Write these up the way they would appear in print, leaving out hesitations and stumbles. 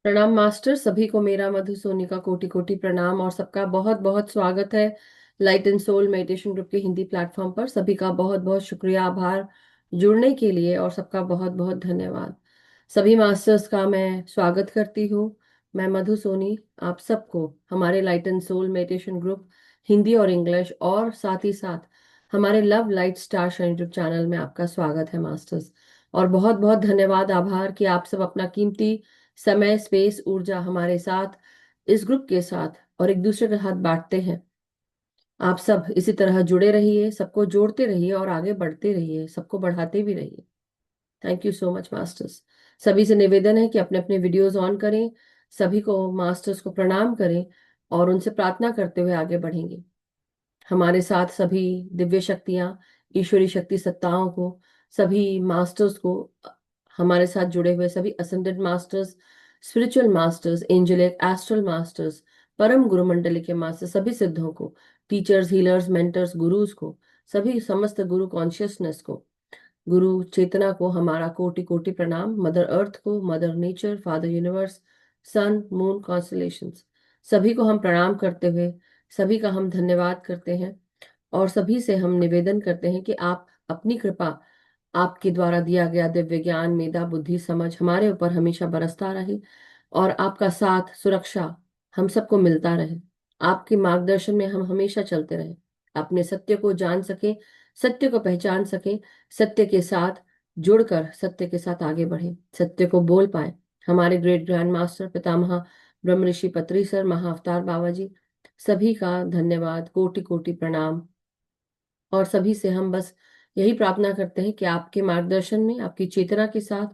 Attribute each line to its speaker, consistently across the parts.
Speaker 1: प्रणाम मास्टर, सभी को मेरा मधु सोनी का कोटि कोटि प्रणाम और सबका बहुत बहुत स्वागत है light and soul meditation group के हिंदी प्लेटफॉर्म पर। सभी का बहुत बहुत शुक्रिया, आभार जुड़ने के लिए और सबका बहुत बहुत धन्यवाद। सभी मास्टर्स का मैं स्वागत करती हूँ। मैं मधु सोनी आप सबको हमारे light and soul meditation group Hindi और इंग्लिश और साथ ही साथ हमारे love light star YouTube channel में आपका स्वागत है मास्टर्स। और बहुत बहुत धन्यवाद, आभार कि आप सब अपना कीमती समय, स्पेस, ऊर्जा हमारे साथ, इस ग्रुप के साथ और एक दूसरे के साथ बांटते हैं। आप सब इसी तरह जुड़े रहिए, सबको जोड़ते रहिए और आगे बढ़ते रहिए, सबको बढ़ाते भी रहिए। Thank you so much masters. सभी से निवेदन है कि अपने अपने वीडियोस ऑन करें, सभी को मास्टर्स को प्रणाम करें और उनसे प्रार्थना करते हुए आगे बढ़ेंगे। हमारे साथ सभी दिव्य शक्तियां, ईश्वरी शक्ति सत्ताओं को, सभी मास्टर्स को, हमारे साथ जुड़े हुए सभी ascended masters, spiritual masters, angelic astral masters, परम गुरु मंडली के मास्टर, सभी सिद्धों को, टीचर्स, हीलर्स, मेंटर्स, गुरुज को, सभी समस्त गुरु कॉन्शियसनेस को, गुरु चेतना को हमारा कोटि कोटि प्रणाम। मदर अर्थ को, मदर नेचर, फादर यूनिवर्स, सन, मून, कॉन्स्टलेशंस, सभी को हम प्रणाम करते हुए सभी का हम धन्यवाद करते हैं और सभी से हम निवेदन करते हैं कि आप अपनी कृपा, आपके द्वारा दिया गया दिव्य ज्ञान, मेधा, बुद्धि, समझ हमारे ऊपर हमेशा बरसता रहे और आपका साथ, सुरक्षा हम सबको मिलता रहे। आपके मार्गदर्शन में हम हमेशा चलते रहे, अपने सत्य को जान सके, सत्य को पहचान सके, सत्य के साथ जुड़कर सत्य के साथ आगे बढ़े, सत्य को बोल पाए। हमारे ग्रेट ग्रैंड मास्टर पितामह ब्रह्म ऋषि पत्री सर, महाअवतार बाबा जी, सभी का धन्यवाद, कोटि कोटि प्रणाम। और सभी से हम बस यही प्रार्थना करते हैं कि आपके मार्गदर्शन में, आपकी चेतना के साथ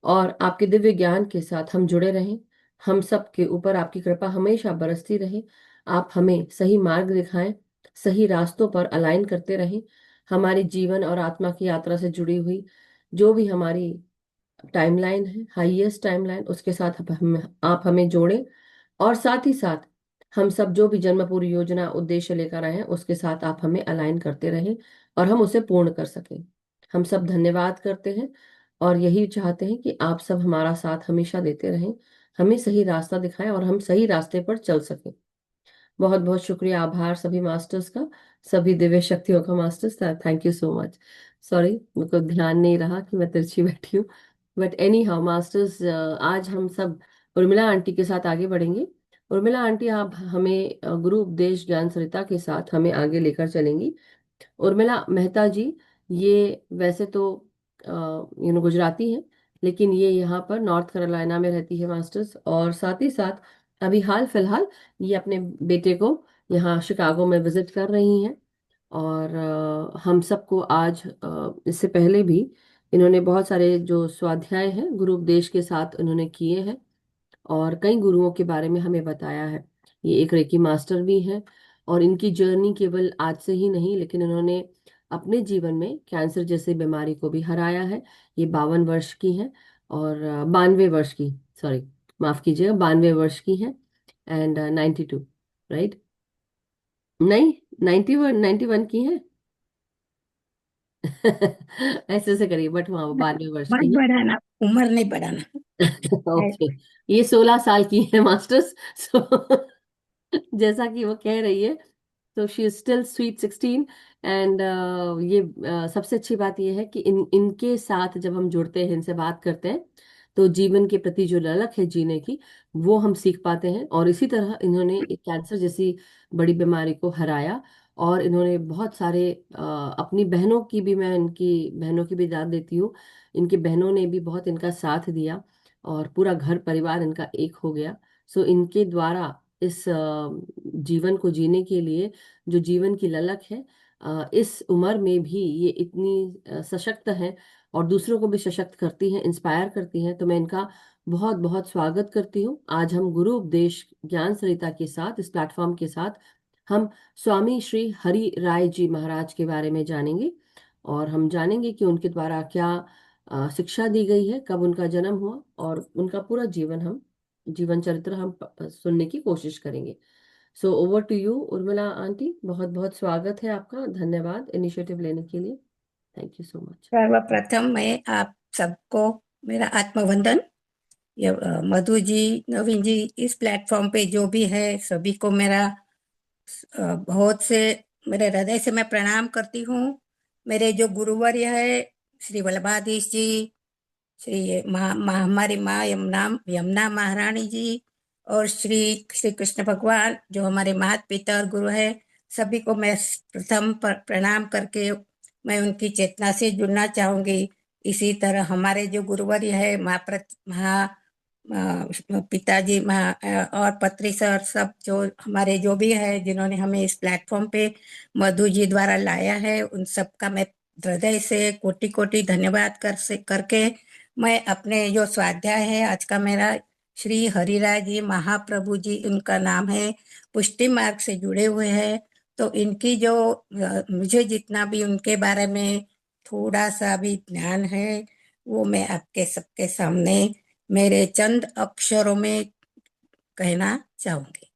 Speaker 1: और आपके दिव्य ज्ञान के साथ हम जुड़े रहें। हम सब के ऊपर आपकी कृपा हमेशा बरसती रहे। आप हमें सही मार्ग दिखाएं, सही रास्तों पर अलाइन करते रहें। हमारी जीवन और आत्मा की यात्रा से जुड़ी हुई जो भी हमारी टाइमलाइन है, हाईएस्ट टाइमलाइन, उसके साथ आप हमें जोड़ें और साथ ही साथ हम सब जो भी जन्म पूरी योजना उद्देश्य लेकर आए हैं उसके साथ आप हमें अलाइन करते रहें और हम उसे पूर्ण कर सकें। हम सब धन्यवाद करते हैं और यही चाहते हैं कि आप सब हमारा साथ हमेशा देते रहें, हमें सही रास्ता दिखाएं और हम सही रास्ते पर चल सकें। बहुत बहुत शुक्रिया, आभार सभी मास्टर्स का, सभी दिव्य शक्तियों का masters. Thank you so much. Sorry, मेरे को ध्यान नहीं रहा कि मैं तिरछी बैठी हूँ। बट एनी हाउ मास्टर्स, आज हम सब उर्मिला आंटी के साथ आगे बढ़ेंगे। उर्मिला आंटी, आप हमें गुरु उपदेश ज्ञान सरिता के साथ हमें आगे लेकर चलेंगी। उर्मिला मेहता जी, ये वैसे तो गुजराती हैं, लेकिन ये यहाँ पर नॉर्थ कैरोलिना में रहती है मास्टर्स, और साथ ही साथ अभी हाल फिलहाल ये अपने बेटे को यहाँ शिकागो में विजिट कर रही हैं। और हम सबको आज, इससे पहले भी इन्होंने बहुत सारे जो स्वाध्याय हैं गुरु उपदेश के साथ उन्होंने किए हैं और कई गुरुओं के बारे में हमें बताया है। ये एक रेकी मास्टर भी हैं और इनकी जर्नी केवल आज से ही नहीं, लेकिन इन्होंने अपने जीवन में कैंसर जैसी बीमारी को भी हराया है। ये 52 वर्ष की हैं और 92 वर्ष की, सॉरी माफ कीजिएगा, 92 वर्ष की हैं एंड 92, राइट? नहीं, 91 की हैं। ऐसे ऐसे करिए, बट हाँ वो 92 वर्ष
Speaker 2: मत
Speaker 1: की हैं।
Speaker 2: बढ़ाना, उम्र नहीं बढ़ाना।
Speaker 1: ओके, ये 16 साल की है मास्टर्स। सो जैसा कि वो कह रही है, तो she is still sweet 16। And ये सबसे अच्छी बात ये है कि इनके साथ जब हम जुड़ते हैं, इनसे बात करते हैं, तो जीवन के प्रति जो ललक है जीने की, वो हम सीख पाते हैं। और इसी तरह इन्होंने एक कैंसर जैसी बड़ी बीमारी को हराया और इन्होंने बहुत सारे अपनी बहनों की भी, मैं इनकी बहनों की भी दाद देती हूँ, इनकी बहनों ने भी बहुत इनका साथ दिया और पूरा घर परिवार इनका एक हो गया। सो इनके द्वारा इस जीवन को जीने के लिए जो जीवन की ललक है, इस उम्र में भी ये इतनी सशक्त है और दूसरों को भी सशक्त करती हैं, इंस्पायर करती हैं। तो मैं इनका बहुत बहुत स्वागत करती हूँ। आज हम गुरु उपदेश ज्ञान सरिता के साथ, इस प्लेटफॉर्म के साथ, हम स्वामी श्री हरि राय जी महाराज के बारे में जानेंगे और हम जानेंगे कि उनके द्वारा क्या शिक्षा दी गई है, कब उनका जन्म हुआ और उनका पूरा जीवन चरित्र हम सुनने की कोशिश करेंगे। So over to you Urmila aunty, बहुत बहुत स्वागत है आपका, धन्यवाद इनिशिएटिव लेने के लिए। Thank you so much.
Speaker 2: सर्वप्रथम मैं आप सबको मेरा आत्मवंदन। मधु जी, नवीन जी, इस प्लेटफॉर्म पे जो भी है सभी को मेरा बहुत से मेरे हृदय से मैं प्रणाम करती हूँ। मेरे जो गुरुवर्य है श्री वल्लभाधीश जी, श्री हमारी माँ यमुना यमुना महारानी जी, और श्री श्री कृष्ण भगवान जो हमारे माता पिता और गुरु है, सभी को मैं प्रथम प्रणाम करके मैं उनकी चेतना से जुड़ना चाहूंगी। इसी तरह हमारे जो गुरुवर्य है पिताजी और पत्री सर, सब जो हमारे जो भी है जिन्होंने हमें इस प्लेटफॉर्म पे मधु जी द्वारा लाया है, उन सब का मैं हृदय से कोटि कोटि धन्यवाद करके मैं अपने जो स्वाध्याय है आज का मेरा, श्री हरिराय जी महाप्रभु जी उनका नाम है, पुष्टि मार्ग से जुड़े हुए हैं। तो इनकी जो मुझे जितना भी उनके बारे में थोड़ा सा भी ज्ञान है वो मैं आपके सबके सामने मेरे चंद अक्षरों में कहना चाहूंगी।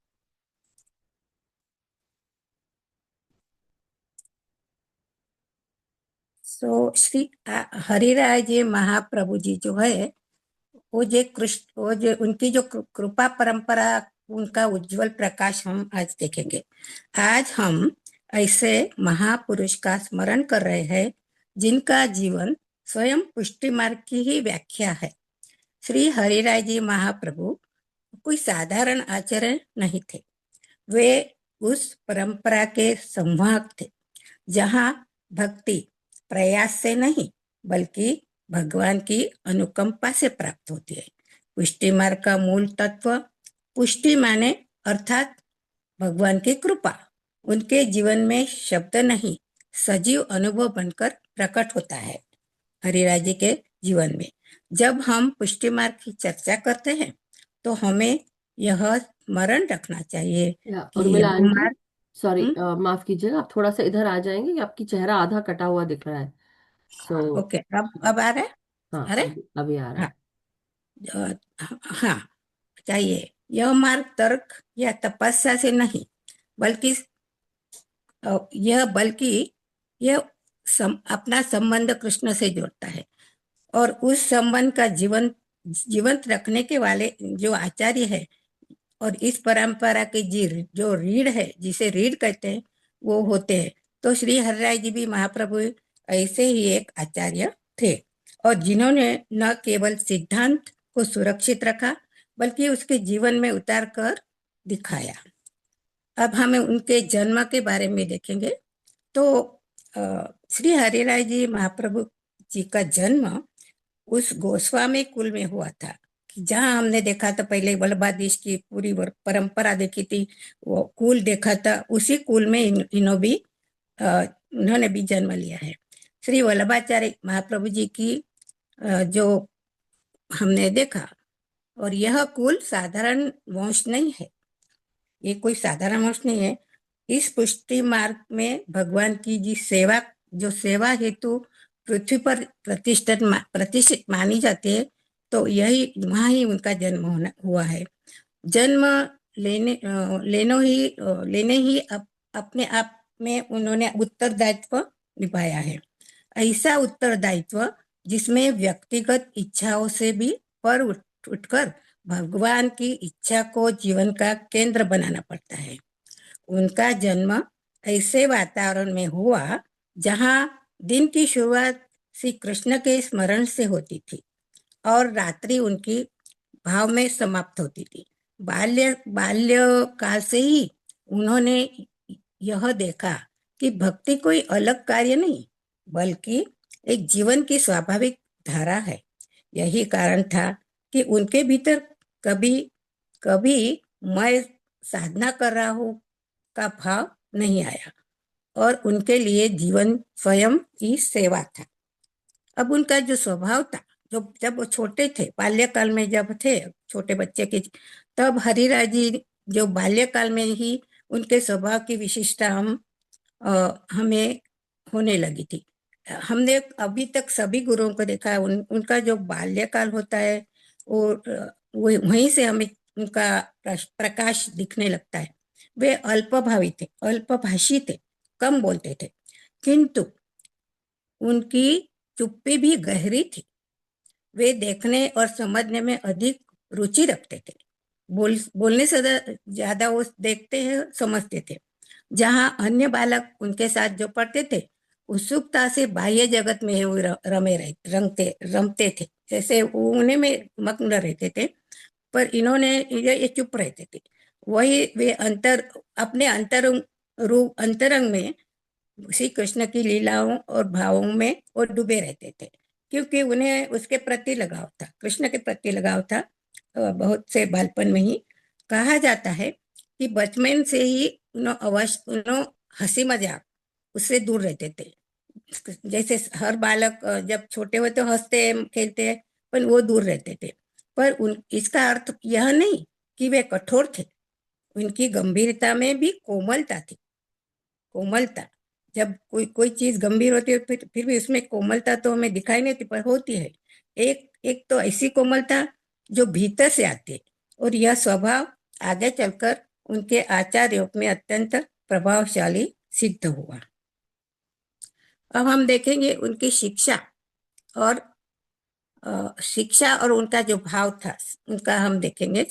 Speaker 2: श्री हरिराय जी महाप्रभु जी जो है, वो जो कृष्ण, वो जो उनकी जो कृपा परंपरा, उनका उज्जवल प्रकाश हम आज देखेंगे। आज हम ऐसे महापुरुष का स्मरण कर रहे हैं जिनका जीवन स्वयं पुष्टि मार्ग की ही व्याख्या है। श्री हरिराय जी महाप्रभु कोई साधारण आचार्य नहीं थे। वे उस परंपरा के संवाहक थे जहां भक्ति प्रयास से नहीं बल्कि भगवान की अनुकंपा से प्राप्त होती है। पुष्टि मार्ग का मूल तत्व पुष्टि माने अर्थात भगवान की कृपा उनके जीवन में शब्द नहीं सजीव अनुभव बनकर प्रकट होता है। हरिराज जी के जीवन में जब हम पुष्टि मार्ग की चर्चा करते हैं तो हमें यह स्मरण रखना चाहिए
Speaker 1: या
Speaker 2: कि
Speaker 1: उर्मिला
Speaker 2: यह
Speaker 1: आंटी,
Speaker 2: मार्ग।
Speaker 1: सॉरी,
Speaker 2: हम्म,
Speaker 1: माफ कीजिएगा, आप थोड़ा सा इधर आ जाएंगे, आपकी चेहरा आधा कटा हुआ दिख रहा है। सो
Speaker 2: ओके, अब आ रहा है।
Speaker 1: हाँ,
Speaker 2: अरे
Speaker 1: अभी आ रहा
Speaker 2: हाँ,
Speaker 1: है।
Speaker 2: हाँ, चाहिए। यह मार्ग तर्क या तपस्या से नहीं बल्कि यह अपना संबंध कृष्ण से जोड़ता है, और उस संबंध का जीवंत रखने के वाले जो आचार्य है, और इस परंपरा की जो रीढ़ है, जिसे रीढ़ कहते हैं, वो होते हैं। तो श्री हरिराय जी भी महाप्रभु ऐसे ही एक आचार्य थे, और जिन्होंने न केवल सिद्धांत को सुरक्षित रखा बल्कि उसके जीवन में उतार कर दिखाया। अब हमें उनके जन्म के बारे में देखेंगे। तो श्री हरिराय जी महाप्रभु जी का जन्म उस गोस्वामी कुल में हुआ था, जहां हमने देखा था पहले वल्लभाधीश की पूरी परंपरा देखी थी, वो कुल देखा था, उसी कुल में इन्हों भी उन्होंने भी जन्म लिया है। श्री वल्लभाचार्य महाप्रभु जी की जो हमने देखा, और यह कुल साधारण वंश नहीं है, ये कोई साधारण वंश नहीं है। इस पुष्टि मार्ग में भगवान की जो सेवा हेतु पृथ्वी पर प्रतिष्ठित मानी जाती है, तो यही वहां ही उनका जन्म हुआ है। जन्म लेने ही अपने आप में उन्होंने उत्तरदायित्व निभाया है। ऐसा उत्तरदायित्व जिसमें व्यक्तिगत इच्छाओं से भी पर उठकर भगवान की इच्छा को जीवन का केंद्र बनाना पड़ता है। उनका जन्म ऐसे वातावरण में हुआ जहां दिन की शुरुआत श्री कृष्ण के स्मरण से होती थी और रात्रि उनकी भाव में समाप्त होती थी। बाल्य काल से ही उन्होंने यह देखा कि भक्ति कोई अलग कार्य नहीं बल्कि एक जीवन की स्वाभाविक धारा है। यही कारण था कि उनके भीतर कभी कभी मैं साधना कर रहा हूँ का भाव नहीं आया, और उनके लिए जीवन स्वयं की सेवा था। अब उनका जो स्वभाव था, जो जब वो छोटे थे, बाल्यकाल में जब थे छोटे बच्चे के, तब हरिराज जी जो बाल्यकाल में ही उनके स्वभाव की विशिष्टता हमें होने लगी थी। हमने अभी तक सभी गुरुओं को देखा है, उनका जो बाल्यकाल होता है वो वहीं से हमें उनका प्रकाश दिखने लगता है। वे अल्पभावी थे, अल्पभाषी थे, कम बोलते थे, किंतु उनकी चुप्पी भी गहरी थी। वे देखने और समझने में अधिक रुचि रखते थे। बोलने से ज्यादा वो देखते हैं, समझते थे। जहां अन्य बालक उनके साथ जो पढ़ते थे, उत्सुकता से बाह्य जगत में वो रमते थे, जैसे वो उन्हें में मग्न रहते थे। पर इन्होंने ये चुप रहते थे। वही वे अपने अंतरंग में श्री कृष्ण की लीलाओं और भावों में वो डूबे रहते थे, क्योंकि उन्हें उसके प्रति लगाव था, कृष्ण के प्रति लगाव था। बहुत से बालपन में ही कहा जाता है कि बचपन से ही उन्होंने हंसी मजाक उससे दूर रहते थे। जैसे हर बालक जब छोटे होते तो हंसते खेलते हैं, पर वो दूर रहते थे। पर इसका अर्थ यह नहीं कि वे कठोर थे। उनकी गंभीरता में भी कोमलता थी। कोमलता, जब कोई कोई चीज गंभीर होती है फिर भी उसमें कोमलता तो हमें दिखाई नहीं देती, पर होती है। एक एक तो ऐसी कोमलता जो भीतर से आती है, और यह स्वभाव आगे चलकर उनके आचार्यों में अत्यंत प्रभावशाली सिद्ध हुआ। अब हम देखेंगे उनकी और शिक्षा और उनका जो भाव था, उनका हम देखेंगे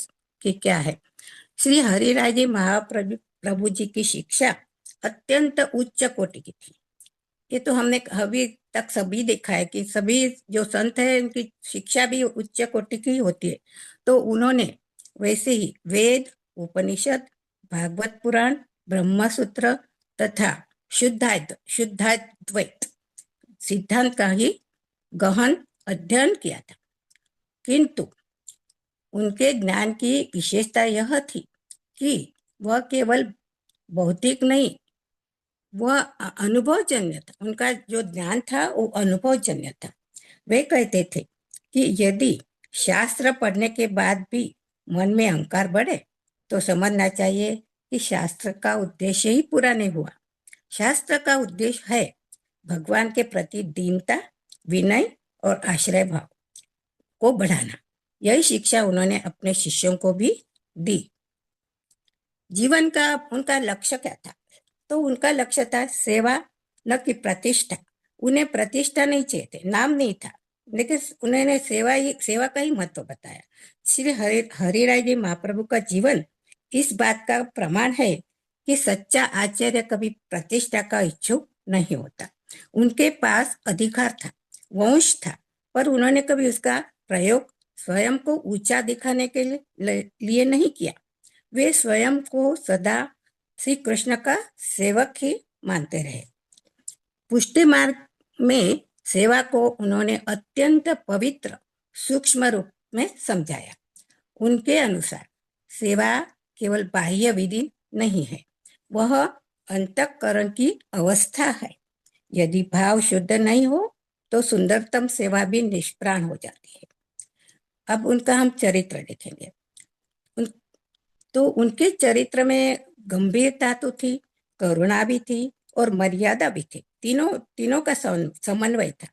Speaker 2: कि क्या है। श्री हरिराय जी महाप्रभु प्रभु जी की शिक्षा अत्यंत उच्च कोटि की थी। ये तो हमने अभी तक सभी देखा है कि सभी जो संत है उनकी शिक्षा भी उच्च कोटि की होती है। तो उन्होंने वैसे ही वेद, उपनिषद, भागवत पुराण, ब्रह्म सूत्र तथा शुद्धाद्वैत सिद्धांत का ही गहन अध्ययन किया था। किंतु उनके ज्ञान की विशेषता यह थी कि वह केवल भौतिक नहीं, वह अनुभवजन्य था। उनका जो ज्ञान था वो अनुभवजन्य था। वे कहते थे कि यदि शास्त्र पढ़ने के बाद भी मन में अहंकार बढ़े तो समझना चाहिए कि शास्त्र का उद्देश्य ही पूरा नहीं हुआ। शास्त्र का उद्देश्य है भगवान के प्रति दीनता, विनय और आश्रय भाव को बढ़ाना। यही शिक्षा उन्होंने अपने शिष्यों को भी दी। जीवन का उनका लक्ष्य क्या था? तो उनका लक्ष्य था सेवा, न कि प्रतिष्ठा। उन्हें प्रतिष्ठा नहीं चाहिए थे, नाम नहीं था, लेकिन उन्होंने सेवा का ही महत्व बताया। श्री हरिराय जी महाप्रभु का जीवन इस बात का प्रमाण है कि सच्चा आचार्य कभी प्रतिष्ठा का इच्छुक नहीं होता। उनके पास अधिकार था, वंश था, पर उन्होंने कभी उसका प्रयोग स्वयं को ऊंचा दिखाने के लिए नहीं किया। वे स्वयं को सदा श्री कृष्ण का सेवक ही मानते रहे। पुष्टि मार्ग में सेवा को उन्होंने अत्यंत पवित्र सूक्ष्म रूप में समझाया। उनके अनुसार सेवा केवल बाह्य विधि नहीं है, वह अंतःकरण की अवस्था है। यदि भाव शुद्ध नहीं हो तो सुंदरतम सेवा भी निष्प्राण हो जाती है। अब उनका हम चरित्र देखेंगे। तो उनके चरित्र में गंभीरता तो थी, करुणा भी थी और मर्यादा भी थी। तीनों तीनों का समन्वय था।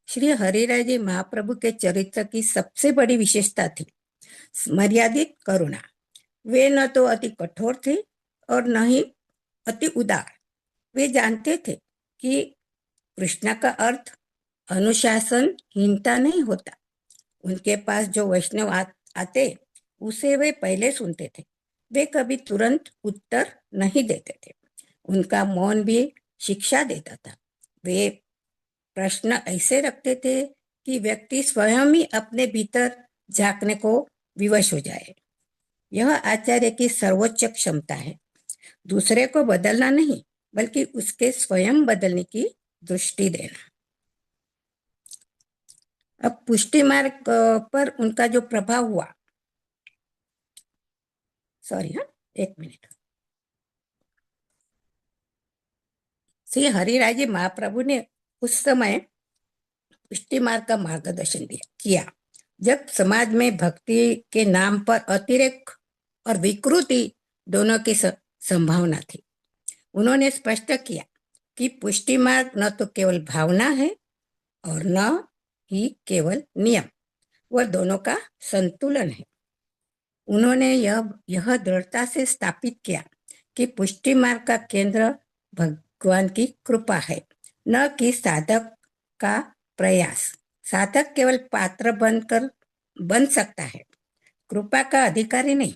Speaker 2: श्री हरिराय जी महाप्रभु के चरित्र की सबसे बड़ी विशेषता थी मर्यादित करुणा। वे न तो अति कठोर थे और न ही अति उदार। वे जानते थे कि कृष्ण का अर्थ अनुशासनहीनता नहीं होता। उनके पास जो वैष्णव आते उसे वे पहले सुनते थे। वे कभी तुरंत उत्तर नहीं देते थे। उनका मौन भी शिक्षा देता था। वे प्रश्न ऐसे रखते थे कि व्यक्ति स्वयं ही अपने भीतर झांकने को विवश हो जाए। यह आचार्य की सर्वोच्च क्षमता है, दूसरे को बदलना नहीं बल्कि उसके स्वयं बदलने की दृष्टि देना। अब पुष्टि मार्ग पर उनका जो प्रभाव हुआ, सॉरी हाँ, एक मिनट। श्री हरिराय जी महाप्रभु ने उस समय पुष्टि मार्ग का मार्गदर्शन किया जब समाज में भक्ति के नाम पर अतिरेक और विकृति दोनों की संभावना थी। उन्होंने स्पष्ट किया कि पुष्टि मार्ग न तो केवल भावना है और न ही केवल नियम, वह दोनों का संतुलन है। उन्होंने यह दृढ़ता से स्थापित किया कि पुष्टि मार्ग का केंद्र भगवान की कृपा है, न कि साधक का प्रयास। साधक केवल पात्र बन सकता है, कृपा का अधिकारी नहीं।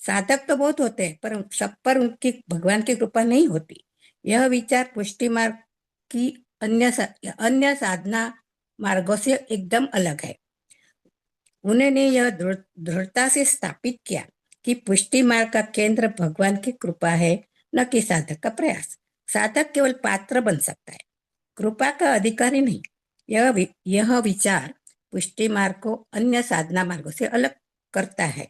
Speaker 2: साधक तो बहुत होते हैं पर सब पर उनकी भगवान की कृपा नहीं होती। यह विचार पुष्टि मार्ग की अन्य साधना मार्गों से एकदम अलग है। उन्होंने यह दृढ़ता से स्थापित किया कि पुष्टि मार्ग का केंद्र भगवान की कृपा है, न कि साधक का प्रयास। साधक केवल पात्र बन सकता है, कृपा का अधिकारी नहीं। यह विचार पुष्टि मार्ग को अन्य साधना मार्गों से अलग करता है।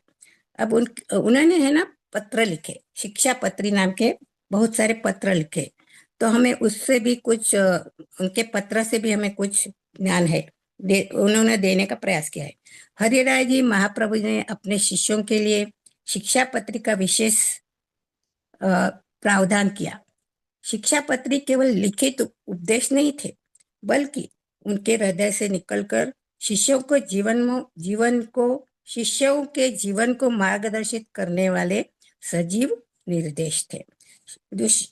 Speaker 2: अब उन्होंने है ना पत्र लिखे, शिक्षा पत्री नाम के बहुत सारे पत्र लिखे। तो हमें उससे भी कुछ उनके पत्र से भी हमें कुछ ज्ञान है, उन्होंने देने का प्रयास किया है। हरिराय जी महाप्रभु ने अपने शिष्यों के लिए शिक्षा पत्री का विशेष प्रावधान किया। शिक्षा पत्री केवल लिखित उपदेश नहीं थे, बल्कि उनके हृदय से निकलकर शिष्यों को शिष्यों के जीवन को मार्गदर्शित करने वाले सजीव निर्देश थे।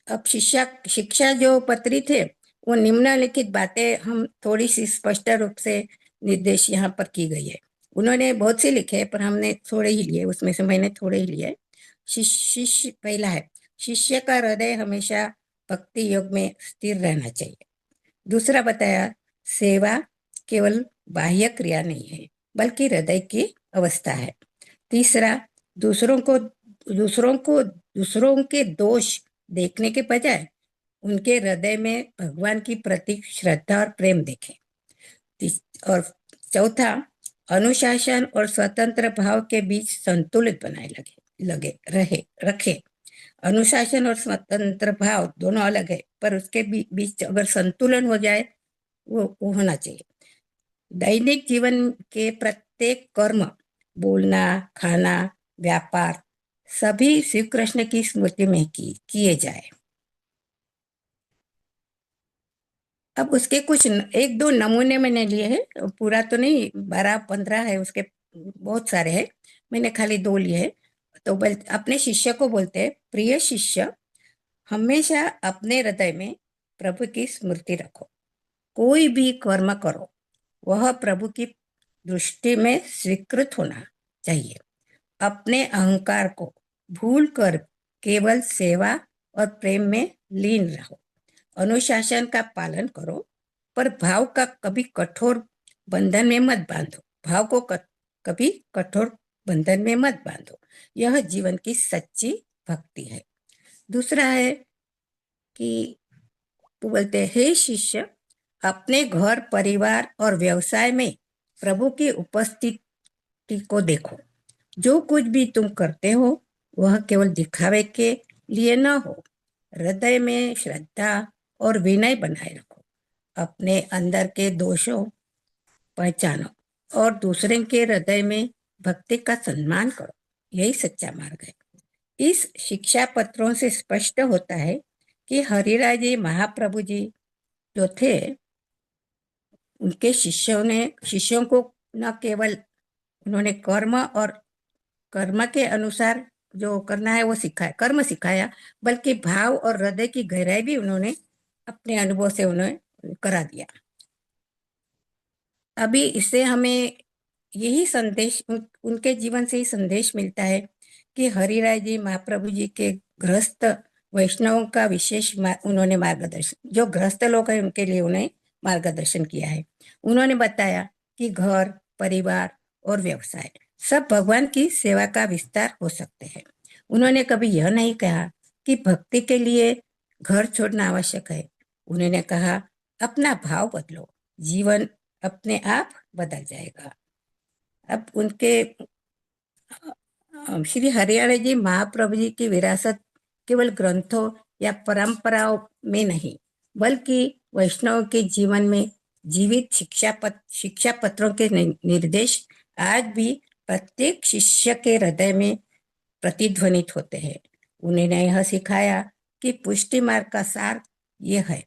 Speaker 2: अब शिक्षा जो पत्री थे वो निम्नलिखित बातें हम थोड़ी सी स्पष्ट रूप से निर्देश यहाँ पर की गई है। उन्होंने बहुत से लिखे पर हमने थोड़े ही लिए, उसमें से मैंने थोड़े ही लिए। शिष्य पहला है, शिष्य का हृदय हमेशा भक्ति योग में स्थिर रहना चाहिए। दूसरा बताया, सेवा केवल बाह्य क्रिया नहीं है बल्कि हृदय की अवस्था है। तीसरा, दूसरों को दूसरों के दोष देखने के बजाय उनके हृदय में भगवान की प्रति श्रद्धा और प्रेम देखें। और चौथा, अनुशासन और स्वतंत्र भाव के बीच संतुलित बनाए लगे रहे रखे। अनुशासन और स्वतंत्र भाव दोनों अलग है, पर उसके बीच अगर संतुलन हो जाए वो होना चाहिए। दैनिक जीवन के प्रत्येक कर्म, बोलना, खाना, व्यापार, सभी श्री कृष्ण की स्मृति में किए जाए। अब उसके कुछ एक दो नमूने मैंने लिए हैं, पूरा तो नहीं, 12-15 है, उसके बहुत सारे हैं, मैंने खाली 2 लिए हैं। तो अपने शिष्य को बोलते हैं, प्रिय शिष्य, हमेशा अपने हृदय में प्रभु की स्मृति रखो। कोई भी कर्म करो वह प्रभु की दृष्टि में स्वीकृत होना चाहिए। अपने अहंकार को भूल कर केवल सेवा और प्रेम में लीन रहो। अनुशासन का पालन करो, पर भाव का कभी कठोर बंधन में मत बांधो। भाव को कभी कठोर बंधन में मत बांधो। यह जीवन की सच्ची भक्ति है। दूसरा है कि वो बोलते हैं, हे शिष्य, अपने घर, परिवार और व्यवसाय में प्रभु की उपस्थिति को देखो। जो कुछ भी तुम करते हो वह केवल दिखावे के लिए न हो। हृदय में श्रद्धा और विनय बनाए रखो। अपने अंदर के दोषों पहचानो और दूसरे के हृदय में भक्ति का सम्मान करो। यही सच्चा मार्ग है। इस शिक्षा पत्रों से स्पष्ट होता है कि हरिराय जी महाप्रभु जी जो थे, उनके शिष्यों को न केवल उन्होंने कर्म के अनुसार जो करना है वो कर्म सिखाया, बल्कि भाव और हृदय की गहराई भी उन्होंने अपने अनुभव से उन्हें करा दिया। अभी इससे हमें यही संदेश उनके जीवन से ही संदेश मिलता है कि हरिराय जी महाप्रभु जी के गृहस्थ वैष्णवों का विशेष उन्होंने मार्गदर्शन, जो गृहस्थ लोग हैं उनके लिए उन्हें मार्गदर्शन किया है। उन्होंने बताया कि घर, परिवार और व्यवसाय सब भगवान की सेवा का विस्तार हो सकते हैं। उन्होंने कभी यह नहीं कहा कि भक्ति के लिए घर छोड़ना आवश्यक है। उन्होंने कहा, अपना भाव बदलो, जीवन अपने आप बदल जाएगा। अब उनके श्री हरियाणा जी महाप्रभु जी की विरासत केवल ग्रंथों या परंपराओं में नहीं, बल्कि वैष्णव के जीवन में जीवित शिक्षा पत्रों के निर्देश आज भी प्रत्येक शिष्य के हृदय में प्रतिध्वनित होते हैं। उन्होंने यह सिखाया कि पुष्टि मार्ग का सार यह है,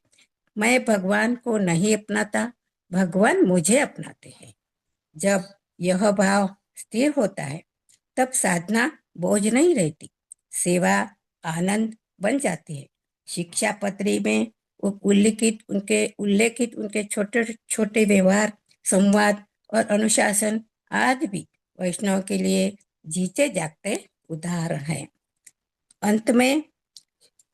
Speaker 2: मैं भगवान को नहीं अपनाता, भगवान मुझे अपनाते हैं। जब यह भाव स्थिर होता है तब साधना बोझ नहीं रहती, सेवा आनंद बन जाती है। शिक्षा पत्री में उल्लेखित उनके छोटे छोटे व्यवहार, संवाद और अनुशासन आज भी वैष्णव के लिए जीते जागते उदाहरण है। अंत में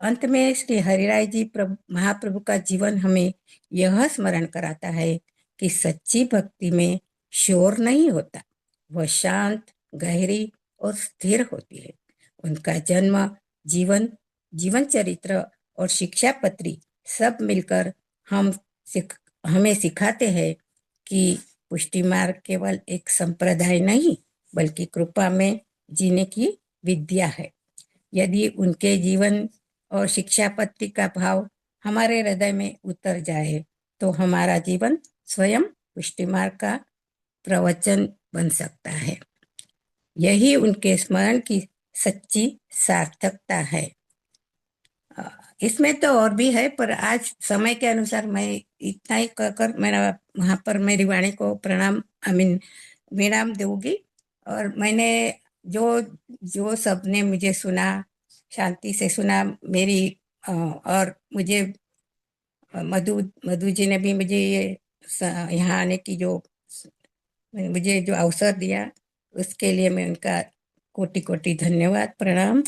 Speaker 2: अंत में श्री हरिराय जी महाप्रभु का जीवन हमें यह स्मरण कराता है कि सच्ची भक्ति में शोर नहीं होता, वह शांत, गहरी और स्थिर होती है। उनका जन्म, जीवन जीवन चरित्र और शिक्षा पत्री सब मिलकर हम हमें सिखाते हैं कि पुष्टि मार्ग केवल एक संप्रदाय नहीं बल्कि कृपा में जीने की विद्या है। यदि उनके जीवन और शिक्षा पत्री का भाव हमारे हृदय में उतर जाए तो हमारा जीवन स्वयं पुष्टि मार्ग का प्रवचन बन सकता है। यही उनके स्मरण की सच्ची सार्थकता है। इसमें तो और भी है, पर आज समय के अनुसार मैं इतना ही कहकर मेरा वहां पर मेरी वाणी को प्रणाम विराम दूंगी। और मैंने जो जो सबने मुझे सुना, शांति से सुना, मेरी और मुझे मधु मधु जी ने भी मुझे ये यहाँ आने की जो मुझे जो अवसर दिया, उसके लिए मैं उनका कोटि कोटि धन्यवाद प्रणाम।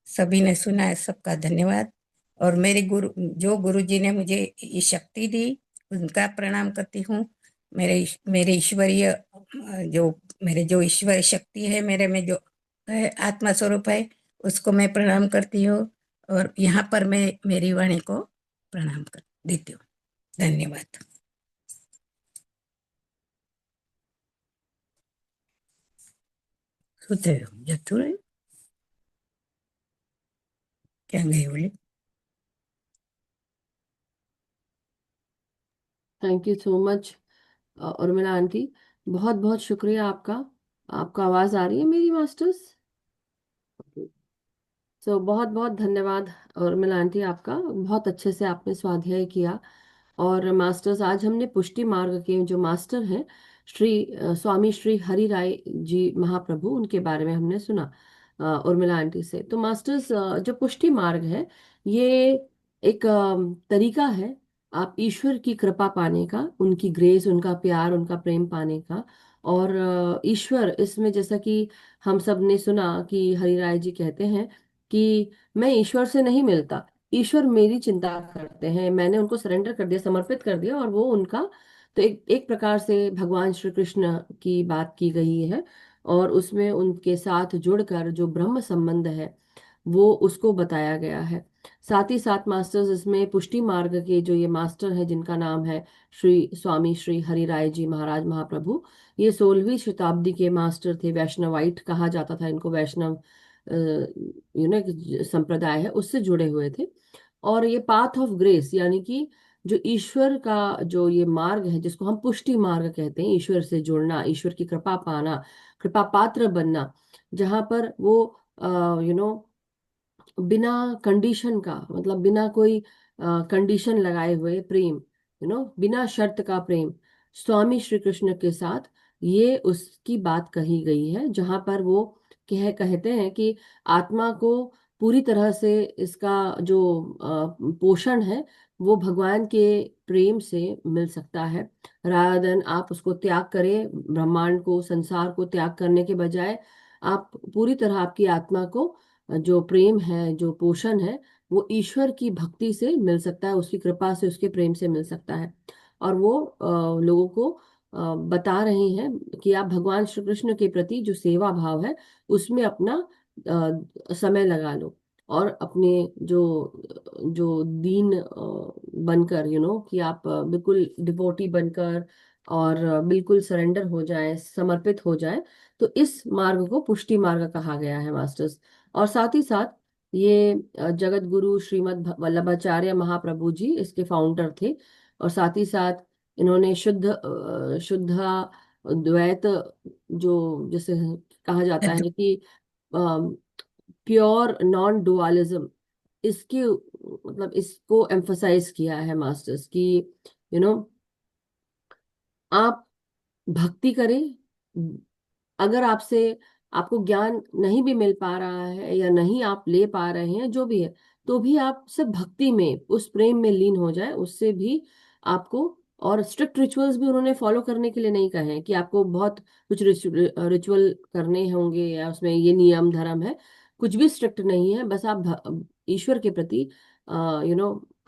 Speaker 2: सभी ने सुना है, सबका धन्यवाद। और मेरे गुरु जी ने मुझे ये शक्ति दी, उनका प्रणाम करती हूँ। मेरे ईश्वरीय जो मेरे जो ईश्वर शक्ति है, मेरे में जो है आत्मा स्वरूप है, उसको मैं प्रणाम करती हूँ। और यहाँ पर मैं मेरी वाणी को प्रणाम कर देती हूँ। धन्यवाद। सुते जतु रहे क्या गई बोले।
Speaker 1: Thank you so much Urmila aunty, बहुत बहुत शुक्रिया आपका। आपका आवाज आ रही है मेरी मास्टर्स? बहुत बहुत धन्यवाद उर्मिला आंटी आपका, बहुत अच्छे से आपने स्वाध्याय किया। और मास्टर्स, आज हमने पुष्टि मार्ग के जो मास्टर हैं स्वामी श्री हरि राय जी महाप्रभु, उनके बारे में हमने सुना उर्मिला आंटी से। तो मास्टर्स, जो पुष्टि मार्ग है, ये एक तरीका है आप ईश्वर की कृपा पाने का, उनकी ग्रेस, उनका प्यार, उनका प्रेम पाने का। और ईश्वर इसमें, जैसा कि हम सब ने सुना कि हरि राय जी कहते हैं कि मैं ईश्वर से नहीं मिलता, ईश्वर मेरी चिंता करते हैं, मैंने उनको सरेंडर कर दिया, समर्पित कर दिया, और वो उनका। तो एक प्रकार से भगवान श्री कृष्ण की बात की गई है, और उसमें उनके साथ जुड़कर जो ब्रह्म संबंध है वो उसको बताया गया है। साथ ही साथ मास्टर्स, इसमें पुष्टि मार्ग के जो ये मास्टर हैं, जिनका नाम है श्री स्वामी श्री हरि राय जी महाराज महाप्रभु, ये 16वीं शताब्दी के मास्टर थे। वैष्णवाइट कहा जाता था इनको, वैष्णव संप्रदाय है उससे जुड़े हुए थे। और ये पाथ ऑफ ग्रेस, यानी कि जो ईश्वर का जो ये मार्ग है, जिसको हम पुष्टि मार्ग कहते हैं, ईश्वर से जुड़ना, ईश्वर की कृपा पाना, कृपा पात्र बनना, जहां पर वो यू नो बिना कंडीशन का, मतलब बिना कोई कंडीशन लगाए हुए प्रेम, बिना शर्त का प्रेम स्वामी श्री कृष्ण के साथ, ये उसकी बात कही गई है। जहां पर वो कहते हैं कि आत्मा को पूरी तरह से इसका जो पोषण है वो भगवान के प्रेम से मिल सकता है। रादर देन आप उसको त्याग करें, ब्रह्मांड को, संसार को त्याग करने के बजाय आप पूरी तरह आपकी आत्मा को जो प्रेम है, जो पोषण है, वो ईश्वर की भक्ति से मिल सकता है, उसकी कृपा से, उसके प्रेम से मिल सकता है। और वो लोगों को बता रहे हैं कि आप भगवान श्री कृष्ण के प्रति जो सेवा भाव है उसमें अपना समय लगा लो, और अपने जो जो दीन बनकर, कि आप बिल्कुल डिवोटी बनकर और बिल्कुल सरेंडर हो जाए, समर्पित हो जाए। तो इस मार्ग को पुष्टि मार्ग कहा गया है मास्टर्स। और साथ ही साथ ये जगत गुरु श्रीमद् वल्लभाचार्य महाप्रभु जी इसके फाउंडर थे। और साथ ही साथ इन्होंने शुद्ध द्वैत, जो जैसे कहा जाता है कि प्योर नॉन डुअलिज्म, इसकी मतलब इसको एम्फसाइज किया है मास्टर्स की, यू नो आप भक्ति करें, अगर आपको ज्ञान नहीं भी मिल पा रहा है या नहीं आप ले पा रहे हैं, जो भी है, तो भी आप सब भक्ति में, उस प्रेम में लीन हो जाए, उससे भी आपको और स्ट्रिक्ट रिचुअल्स भी उन्होंने फॉलो करने के लिए नहीं कहे हैं कि आपको बहुत कुछ रिचुअल करने होंगे या उसमें ये नियम धर्म है। कुछ भी स्ट्रिक्ट नहीं है, बस आप ईश्वर के प्रति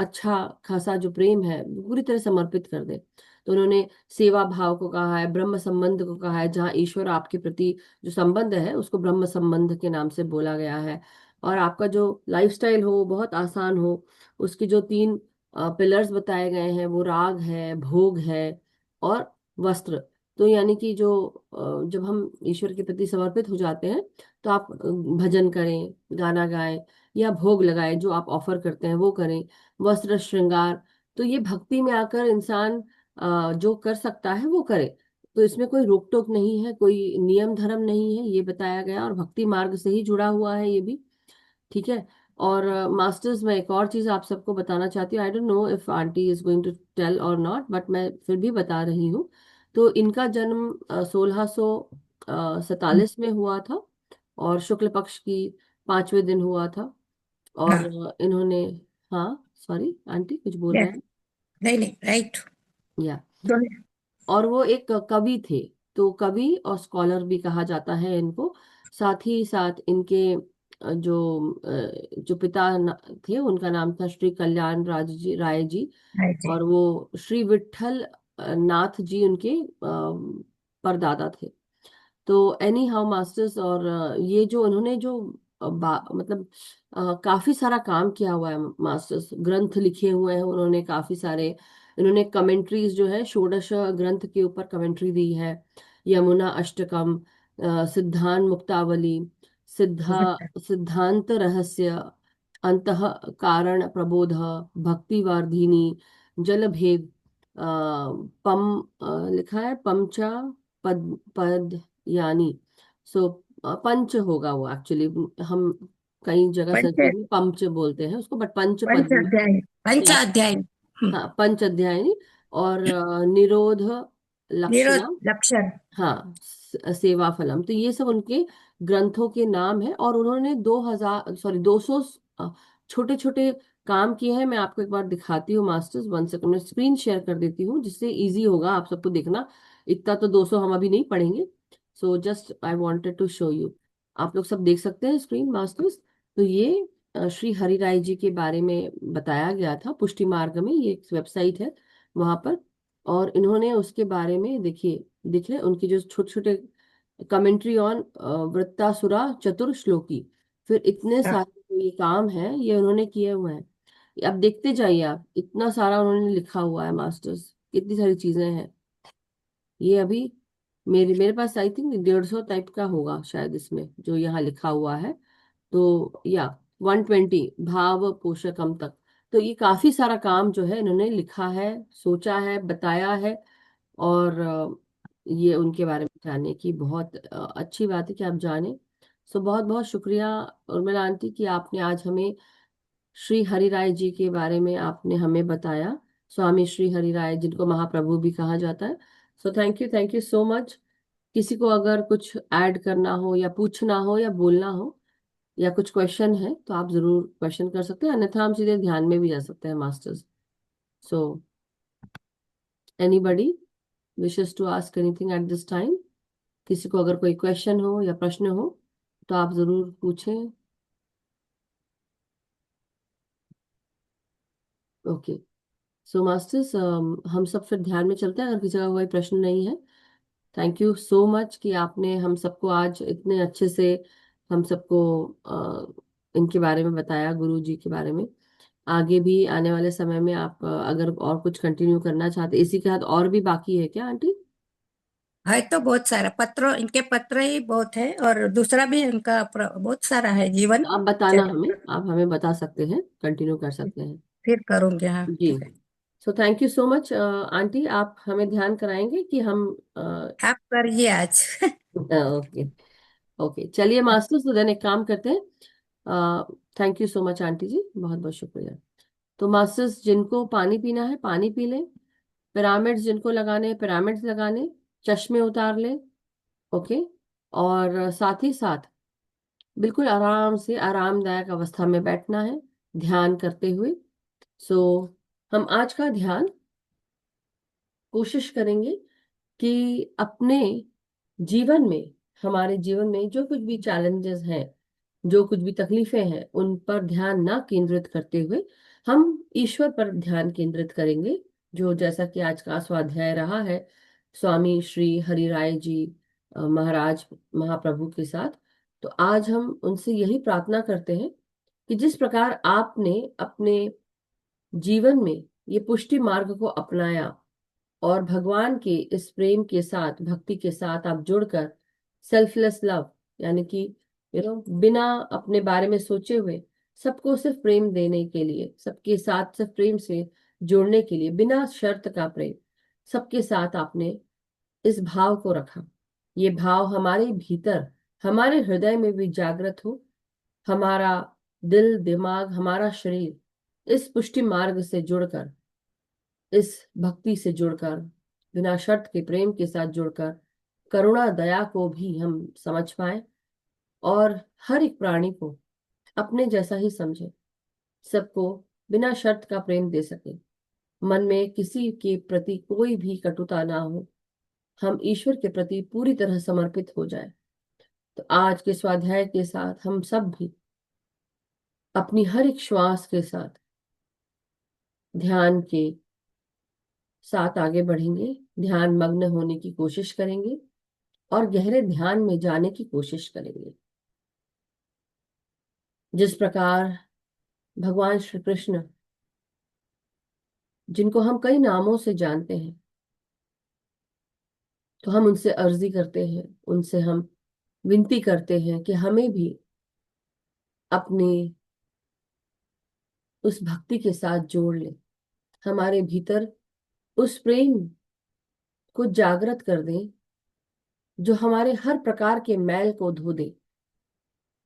Speaker 1: अच्छा खासा जो प्रेम है वो पूरी तरह समर्पित कर दे। तो उन्होंने सेवा भाव को कहा है, ब्रह्म संबंध को कहा है, जहाँ ईश्वर आपके प्रति जो संबंध है उसको ब्रह्म संबंध के नाम से बोला गया है। और आपका जो लाइफस्टाइल हो वो बहुत आसान हो, उसकी जो तीन पिलर्स बताए गए हैं वो राग है, भोग है और वस्त्र। तो यानी कि जो जब हम ईश्वर के प्रति समर्पित हो जाते हैं तो आप भजन करें, गाना गाएं या भोग लगाएं, जो आप ऑफर करते हैं वो करें, वस्त्र श्रृंगार। तो ये भक्ति में आकर इंसान जो कर सकता है वो करे। तो इसमें कोई रोक टोक नहीं है, कोई नियम धर्म नहीं है, ये बताया गया, और भक्ति मार्ग से ही जुड़ा हुआ है ये भी। ठीक है। और मास्टर्स में एक और चीज आप सबको बताना चाहती हूँ, I don't know if aunty is going to tell or not, but मैं फिर भी बता रही हूँ। तो इनका जन्म 1647 में हुआ था, और शुक्ल पक्ष की 5वें दिन हुआ था। और
Speaker 2: हाँ।
Speaker 1: इन्होंने, हाँ सॉरी आंटी कुछ बोल रहे
Speaker 2: यस।
Speaker 1: हैं।
Speaker 2: नहीं नहीं, राइट।
Speaker 1: या,
Speaker 2: दोनों।
Speaker 1: और वो एक कवि थे। तो कवि और स्कॉलर भी कहा जाता है इनको। साथ ही साथ इनके जो पिता थे उनका नाम था श्री कल्याण राय जी।
Speaker 2: राइट जी।
Speaker 1: और वो श्री विठल नाथ जी उनके परदादा थे। तो एनी हाउ मास्टर्स, और ये जो उन्होंने जो मतलब काफी सारा काम किया हुआ है मास्टर्स, ग्रंथ लिखे हुए हैं उन्होंने काफी सारे। इन्होंने कमेंट्रीज जो है षोडश ग्रंथ के ऊपर कमेंट्री दी है। यमुना अष्टकम, सिद्धांत मुक्तावली, सिद्धांत रहस्य, अंतः कारण प्रबोध, भक्ति वार्धिनी, जल भेद, पम लिखा है पंचा पद यानी। सो पंच होगा वो एक्चुअली, हम कई जगह
Speaker 2: पंच
Speaker 1: संस्कृत में पंच बोलते हैं उसको, बट पंच
Speaker 2: पंच
Speaker 1: पद
Speaker 2: अध्याय। पंच
Speaker 1: या,
Speaker 2: अध्याय।
Speaker 1: हाँ पंच अध्यायनी। और निरोध
Speaker 2: निरोध
Speaker 1: लक्षणम,
Speaker 2: लक्षण।
Speaker 1: हाँ सेवा फलम। तो ये सब उनके ग्रंथों के नाम है, और उन्होंने 200 छोटे छोटे काम किए हैं। मैं आपको एक बार दिखाती हूँ मास्टर्स, 1 सेकंड में स्क्रीन शेयर कर देती हूँ जिससे इजी होगा आप सबको देखना। इतना तो 200 हम अभी नहीं पढ़ेंगे। So just I wanted to show you. आप लोग सब देख सकते हैं स्क्रीन मास्टर्स। तो ये श्री हरि राय जी के बारे में बताया गया था पुष्टि मार्ग में, ये एक वेबसाइट है वहां पर। और इन्होंने उसके बारे में देखिए, दिख रहे उनके जो छोटे छोटे कमेंट्री ऑन वृत्तासुरा चतुर्श्लोकी। फिर इतने
Speaker 2: हाँ।
Speaker 1: सारे जो ये काम है ये उन्होंने किए हुए हैं। अब देखते जाइए आप, इतना सारा उन्होंने लिखा हुआ है मास्टर्स, कितनी सारी चीजें हैं। ये अभी मेरे पास आई थिंक 150 टाइप का होगा शायद इसमें जो यहाँ लिखा हुआ है। तो या 120 भाव पोषकम तक। तो ये काफी सारा काम जो है इन्होंने लिखा है, सोचा है, बताया है। और ये उनके बारे में जानने की बहुत अच्छी बात है कि आप जाने। सो बहुत बहुत शुक्रिया उर्मिला आंटी कि आपने आज हमें श्री हरि राय जी के बारे में आपने हमें बताया। स्वामी श्री हरि राय जिनको महाप्रभु भी कहा जाता है। So thank you so much. किसी को अगर कुछ ऐड करना हो या पूछना हो या बोलना हो या कुछ क्वेश्चन है तो आप जरूर क्वेश्चन कर सकते हैं, अन्यथा हम सीधे ध्यान में भी जा सकते हैं masters. So anybody wishes to ask anything at this time? किसी को अगर कोई क्वेश्चन हो या प्रश्न हो तो आप जरूर पूछें। ओके। सो मास्टर्स, हम सब फिर ध्यान में चलते हैं अगर किसी का कोई प्रश्न नहीं है। थैंक यू सो मच कि आपने हम सबको आज इतने अच्छे से हम सबको इनके बारे में बताया, गुरु जी के बारे में। आगे भी आने वाले समय में आप अगर और कुछ कंटिन्यू करना चाहते, इसी के साथ और भी बाकी है क्या आंटी?
Speaker 2: है तो बहुत सारा पत्र, इनके पत्र ही बहुत है, और दूसरा भी इनका बहुत सारा है जीवन
Speaker 1: आप बताना हमें,
Speaker 2: चरित्र।
Speaker 1: आप हमें बता सकते हैं, कंटिन्यू कर सकते हैं।
Speaker 2: फिर करूंगे, हाँ
Speaker 1: जी।
Speaker 2: ठीक है।
Speaker 1: So thank you so much aunty, आप हमें ध्यान कराएंगे कि हम
Speaker 2: आप करिए आज।
Speaker 1: ओके। ओके चलिए मास्टर्स, तो देन एक काम करते हैं। Thank you so much aunty ji, बहुत बहुत शुक्रिया। तो मास्टर्स, जिनको पानी पीना है पानी पी लें, पिरामिड्स जिनको लगाने हैं पिरामिड्स लगा लें, चश्मे उतार लें। ओके। और साथ ही साथ बिल्कुल आराम से आरामदायक अवस्था में बैठना है ध्यान करते हुए। सो हम आज का ध्यान कोशिश करेंगे कि अपने जीवन में, हमारे जीवन में जो कुछ भी चैलेंजेस हैं, जो कुछ भी तकलीफें हैं, उन पर ध्यान ना केंद्रित करते हुए हम ईश्वर पर ध्यान केंद्रित करेंगे। जो जैसा कि आज का स्वाध्याय रहा है स्वामी श्री हरिराय जी महाराज महाप्रभु के साथ, तो आज हम उनसे यही प्रार्थना करते हैं कि जिस प्रकार आपने अपने जीवन में ये पुष्टि मार्ग को अपनाया और भगवान के इस प्रेम के साथ, भक्ति के साथ आप जुड़कर सेल्फलेस लव, यानी कि बिना अपने बारे में सोचे हुए सबको सिर्फ प्रेम देने के लिए, सबके साथ सिर्फ प्रेम से जोड़ने के लिए, बिना शर्त का प्रेम, सबके साथ आपने इस भाव को रखा। ये भाव हमारे भीतर, हमारे हृदय में भी जागृत हो। हमारा दिल, दिमाग, हमारा शरीर इस पुष्टि मार्ग से जुड़कर, इस भक्ति से जुड़कर, बिना शर्त के प्रेम के साथ जुड़कर करुणा दया को भी हम समझ पाए और हर एक प्राणी को अपने जैसा ही समझे, सबको बिना शर्त का प्रेम दे सके, मन में किसी के प्रति कोई भी कटुता ना हो, हम ईश्वर के प्रति पूरी तरह समर्पित हो जाए। तो आज के स्वाध्याय के साथ हम सब भी अपनी हर एक श्वास के साथ ध्यान के साथ आगे बढ़ेंगे, ध्यान मग्न होने की कोशिश करेंगे और गहरे ध्यान में जाने की कोशिश करेंगे। जिस प्रकार भगवान श्री कृष्ण, जिनको हम कई नामों से जानते हैं, तो हम उनसे अर्जी करते हैं, उनसे हम विनती करते हैं कि हमें भी अपनी उस भक्ति के साथ जोड़ ले, हमारे भीतर उस प्रेम को जागृत कर दें जो हमारे हर प्रकार के मैल को धो दे,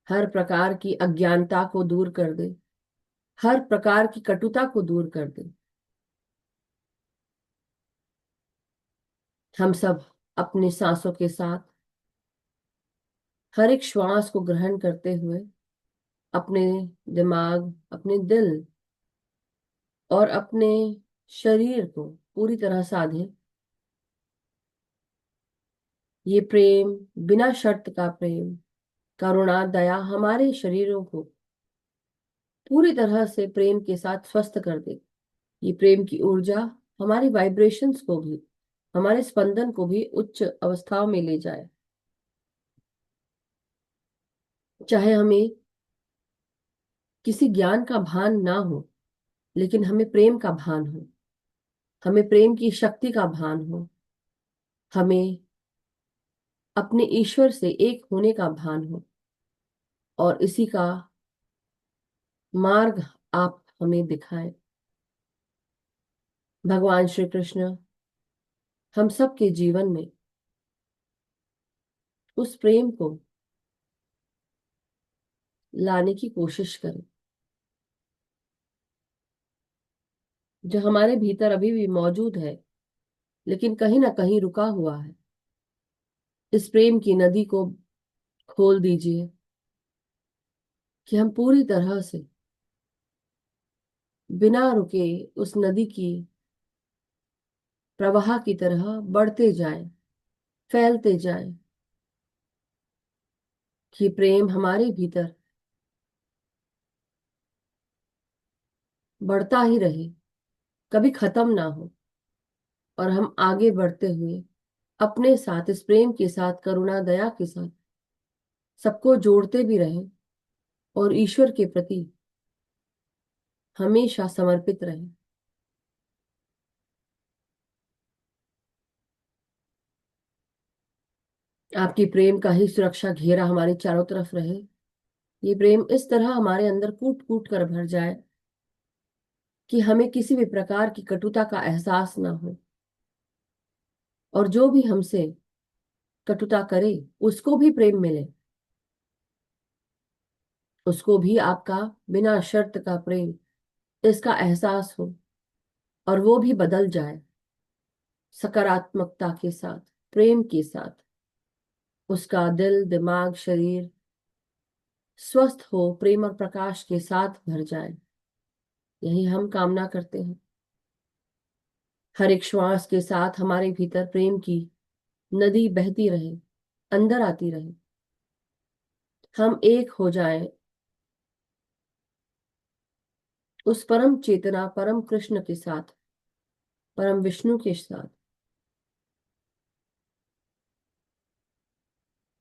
Speaker 1: हर प्रकार की अज्ञानता को दूर कर दे, हर प्रकार की कटुता को दूर कर दे। हम सब अपने सांसों के साथ हर एक श्वास को ग्रहण करते हुए अपने दिमाग, अपने दिल और अपने शरीर को पूरी तरह साधें। ये प्रेम, बिना शर्त का प्रेम, करुणा दया हमारे शरीरों को पूरी तरह से प्रेम के साथ स्वस्थ कर दे। ये प्रेम की ऊर्जा हमारी वाइब्रेशंस को भी, हमारे स्पंदन को भी उच्च अवस्थाओं में ले जाए। चाहे हमें किसी ज्ञान का भान ना हो, लेकिन हमें प्रेम का भान हो, हमें प्रेम की शक्ति का भान हो, हमें अपने ईश्वर से एक होने का भान हो, और इसी का मार्ग आप हमें दिखाएं। भगवान श्री कृष्ण हम सबके जीवन में उस प्रेम को लाने की कोशिश करें जो हमारे भीतर अभी भी मौजूद है, लेकिन कहीं ना कहीं रुका हुआ है। इस प्रेम की नदी को खोल दीजिए कि हम पूरी तरह से बिना रुके उस नदी की प्रवाह की तरह बढ़ते जाएं, फैलते जाएं, कि प्रेम हमारे भीतर बढ़ता ही रहे, कभी खत्म ना हो, और हम आगे बढ़ते हुए अपने साथ इस प्रेम के साथ, करुणा दया के साथ सबको जोड़ते भी रहें और ईश्वर के प्रति हमेशा समर्पित रहें। आपकी प्रेम का ही सुरक्षा घेरा हमारे चारों तरफ रहे। ये प्रेम इस तरह हमारे अंदर कूट कूट कर भर जाए कि हमें किसी भी प्रकार की कटुता का एहसास ना हो, और जो भी हमसे कटुता करे उसको भी प्रेम मिले, उसको भी आपका बिना शर्त का प्रेम, इसका एहसास हो, और वो भी बदल जाए सकारात्मकता के साथ, प्रेम के साथ। उसका दिल, दिमाग, शरीर स्वस्थ हो, प्रेम और प्रकाश के साथ भर जाए। यही हम कामना करते हैं। हर एक श्वास के साथ हमारे भीतर प्रेम की नदी बहती रहे, अंदर आती रहे। हम एक हो जाएं उस परम चेतना, परम कृष्ण के साथ, परम विष्णु के साथ।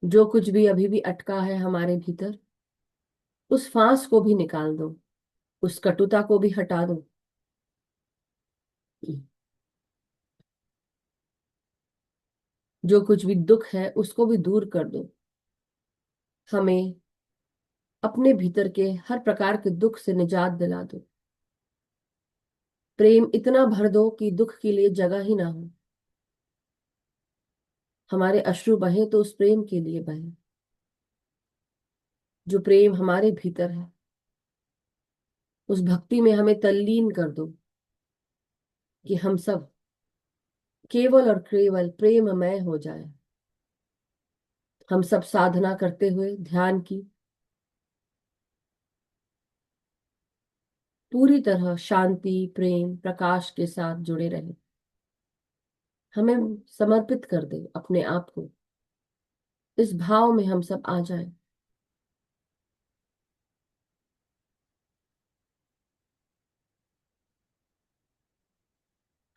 Speaker 1: जो कुछ भी अभी भी अटका है हमारे भीतर, उस फांस को भी निकाल दो, उस कटुता को भी हटा दो। जो कुछ भी दुख है उसको भी दूर कर दो। हमें अपने भीतर के हर प्रकार के दुख से निजात दिला दो। प्रेम इतना भर दो कि दुख के लिए जगह ही ना हो। हमारे अश्रु बहे तो उस प्रेम के लिए बहे, जो प्रेम हमारे भीतर है। उस भक्ति में हमें तल्लीन कर दो कि हम सब केवल और केवल प्रेममय हो जाए। हम सब साधना करते हुए ध्यान की पूरी तरह शांति, प्रेम, प्रकाश के साथ जुड़े रहे। हमें समर्पित कर दे अपने आप को। इस भाव में हम सब आ जाएं।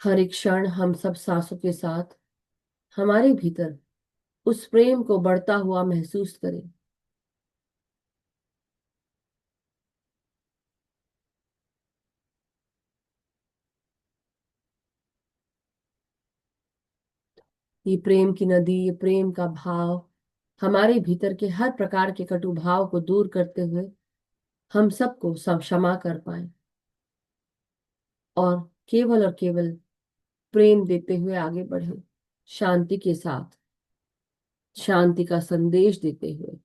Speaker 1: हर एक क्षण हम सब सांसों के साथ हमारे भीतर उस प्रेम को बढ़ता हुआ महसूस करें। ये प्रेम की नदी, ये प्रेम का भाव हमारे भीतर के हर प्रकार के कटु भाव को दूर करते हुए हम सबको सब क्षमा कर पाए और केवल प्रेम देते हुए आगे बढ़े, शांति के साथ, शांति का संदेश देते हुए।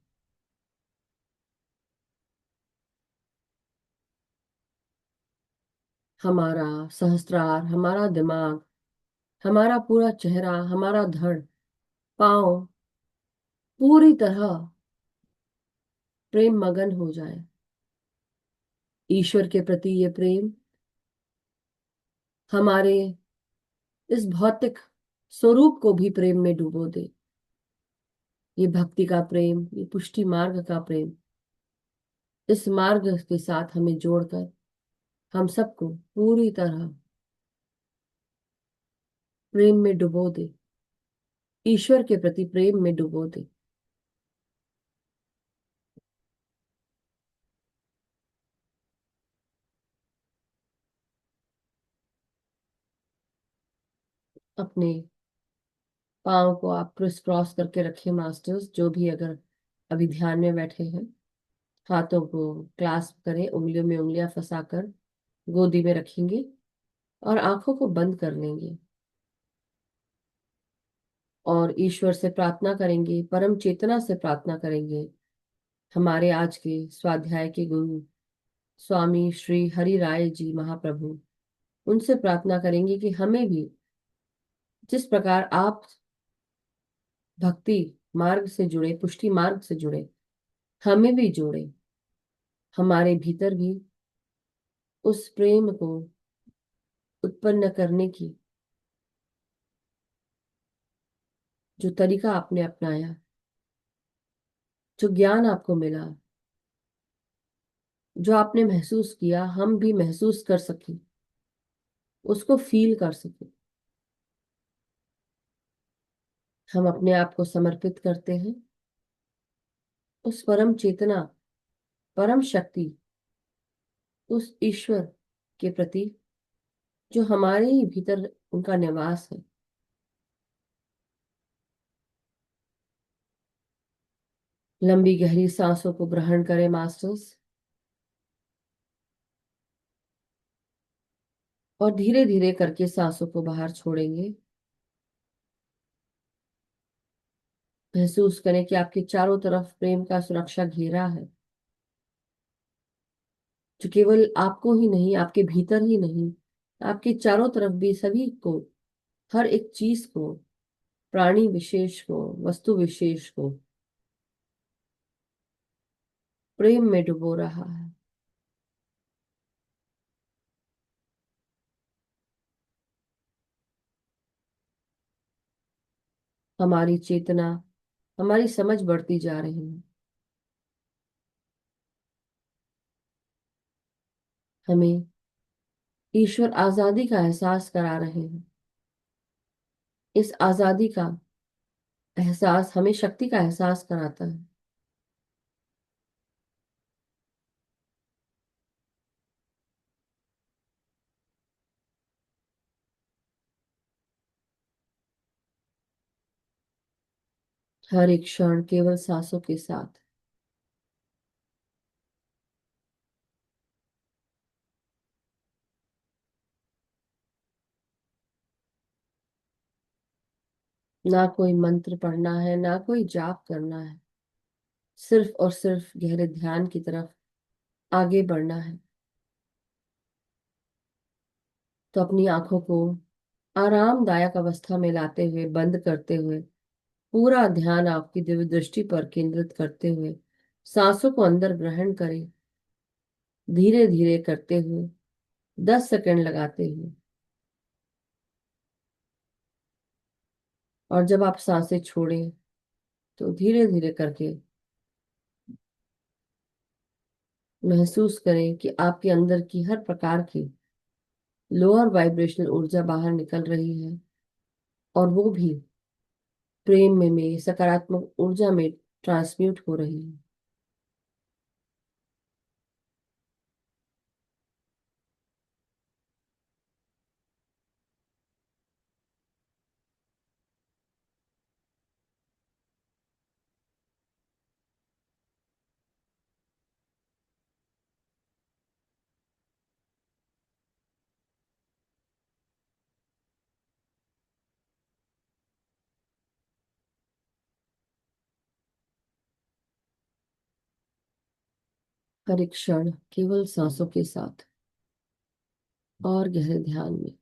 Speaker 1: हमारा सहस्त्रार, हमारा दिमाग, हमारा पूरा चेहरा, हमारा धड़, पांव पूरी तरह प्रेम मगन हो जाए। ईश्वर के प्रति ये प्रेम हमारे इस भौतिक स्वरूप को भी प्रेम में डुबो दे। ये भक्ति का प्रेम, ये पुष्टि मार्ग का प्रेम, इस मार्ग के साथ हमें जोड़कर हम सबको पूरी तरह प्रेम में डुबो दे, ईश्वर के प्रति प्रेम में डुबो दे। अपने पाँव को आप क्रिस क्रॉस करके रखें मास्टर्स, जो भी अगर अभी ध्यान में बैठे हैं। हाथों को क्लास्प करें, उंगलियों में उंगलियां फंसाकर गोदी में रखेंगे और आंखों को बंद कर लेंगे और ईश्वर से प्रार्थना करेंगे, परम चेतना से प्रार्थना करेंगे। हमारे आज के स्वाध्याय के गुरु स्वामी श्री हरि राय जी महाप्रभु, उनसे प्रार्थना करेंगे कि हमें भी जिस प्रकार आप भक्ति मार्ग से जुड़े, पुष्टि मार्ग से जुड़े, हमें भी जोड़े। हमारे भीतर भी उस प्रेम को उत्पन्न करने की जो तरीका आपने अपनाया, जो ज्ञान आपको मिला, जो आपने महसूस किया, हम भी महसूस कर सके, उसको फील कर सके। हम अपने आप को समर्पित करते हैं उस परम चेतना, परम शक्ति, उस ईश्वर के प्रति जो हमारे ही भीतर उनका निवास है। लंबी गहरी सांसों को ग्रहण करें मास्टर्स, और धीरे धीरे करके सांसों को बाहर छोड़ेंगे। महसूस करें कि आपके चारों तरफ प्रेम का सुरक्षा घेरा है, जो केवल आपको ही नहीं, आपके भीतर ही नहीं, आपके चारों तरफ भी सभी को, हर एक चीज को, प्राणी विशेष को, वस्तु विशेष को प्रेम में डुबो रहा है। हमारी चेतना, हमारी समझ बढ़ती जा रही है। हमें ईश्वर आजादी का एहसास करा रहे हैं। इस आजादी का एहसास हमें शक्ति का एहसास कराता है। हर एक क्षण केवल सांसों के साथ। ना कोई मंत्र पढ़ना है, ना कोई जाप करना है, सिर्फ और सिर्फ गहरे ध्यान की तरफ आगे बढ़ना है। तो अपनी आंखों को आरामदायक अवस्था में लाते हुए, बंद करते हुए, पूरा ध्यान आपकी दिव्य दृष्टि पर केंद्रित करते हुए सांसों को अंदर ग्रहण करें, धीरे धीरे करते हुए 10 सेकंड लगाते हुए। और जब आप सांसें छोड़ें तो धीरे धीरे करके महसूस करें कि आपके अंदर की हर प्रकार की लोअर वाइब्रेशनल ऊर्जा बाहर निकल रही है, और वो भी प्रेम में सकारात्मक ऊर्जा में ट्रांसम्यूट हो रही है। हर एक क्षण केवल सांसों के साथ और गहरे ध्यान में।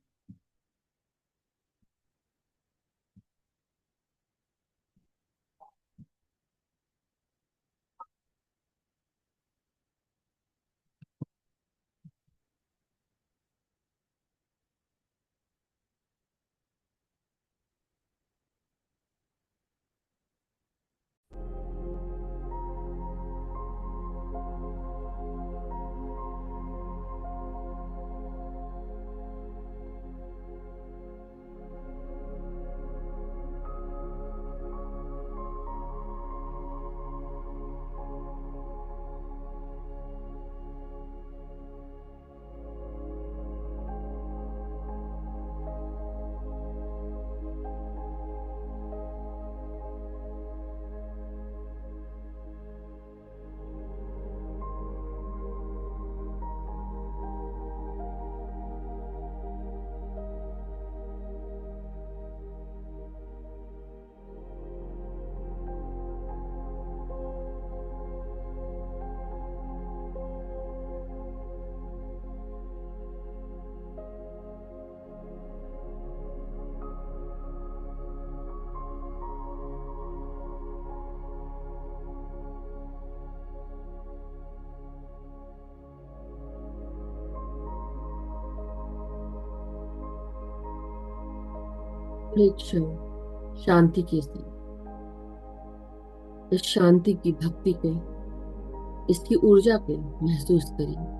Speaker 1: हर एक क्षण शांति के साथ, इस शांति की भक्ति को, इसकी ऊर्जा को महसूस करिए।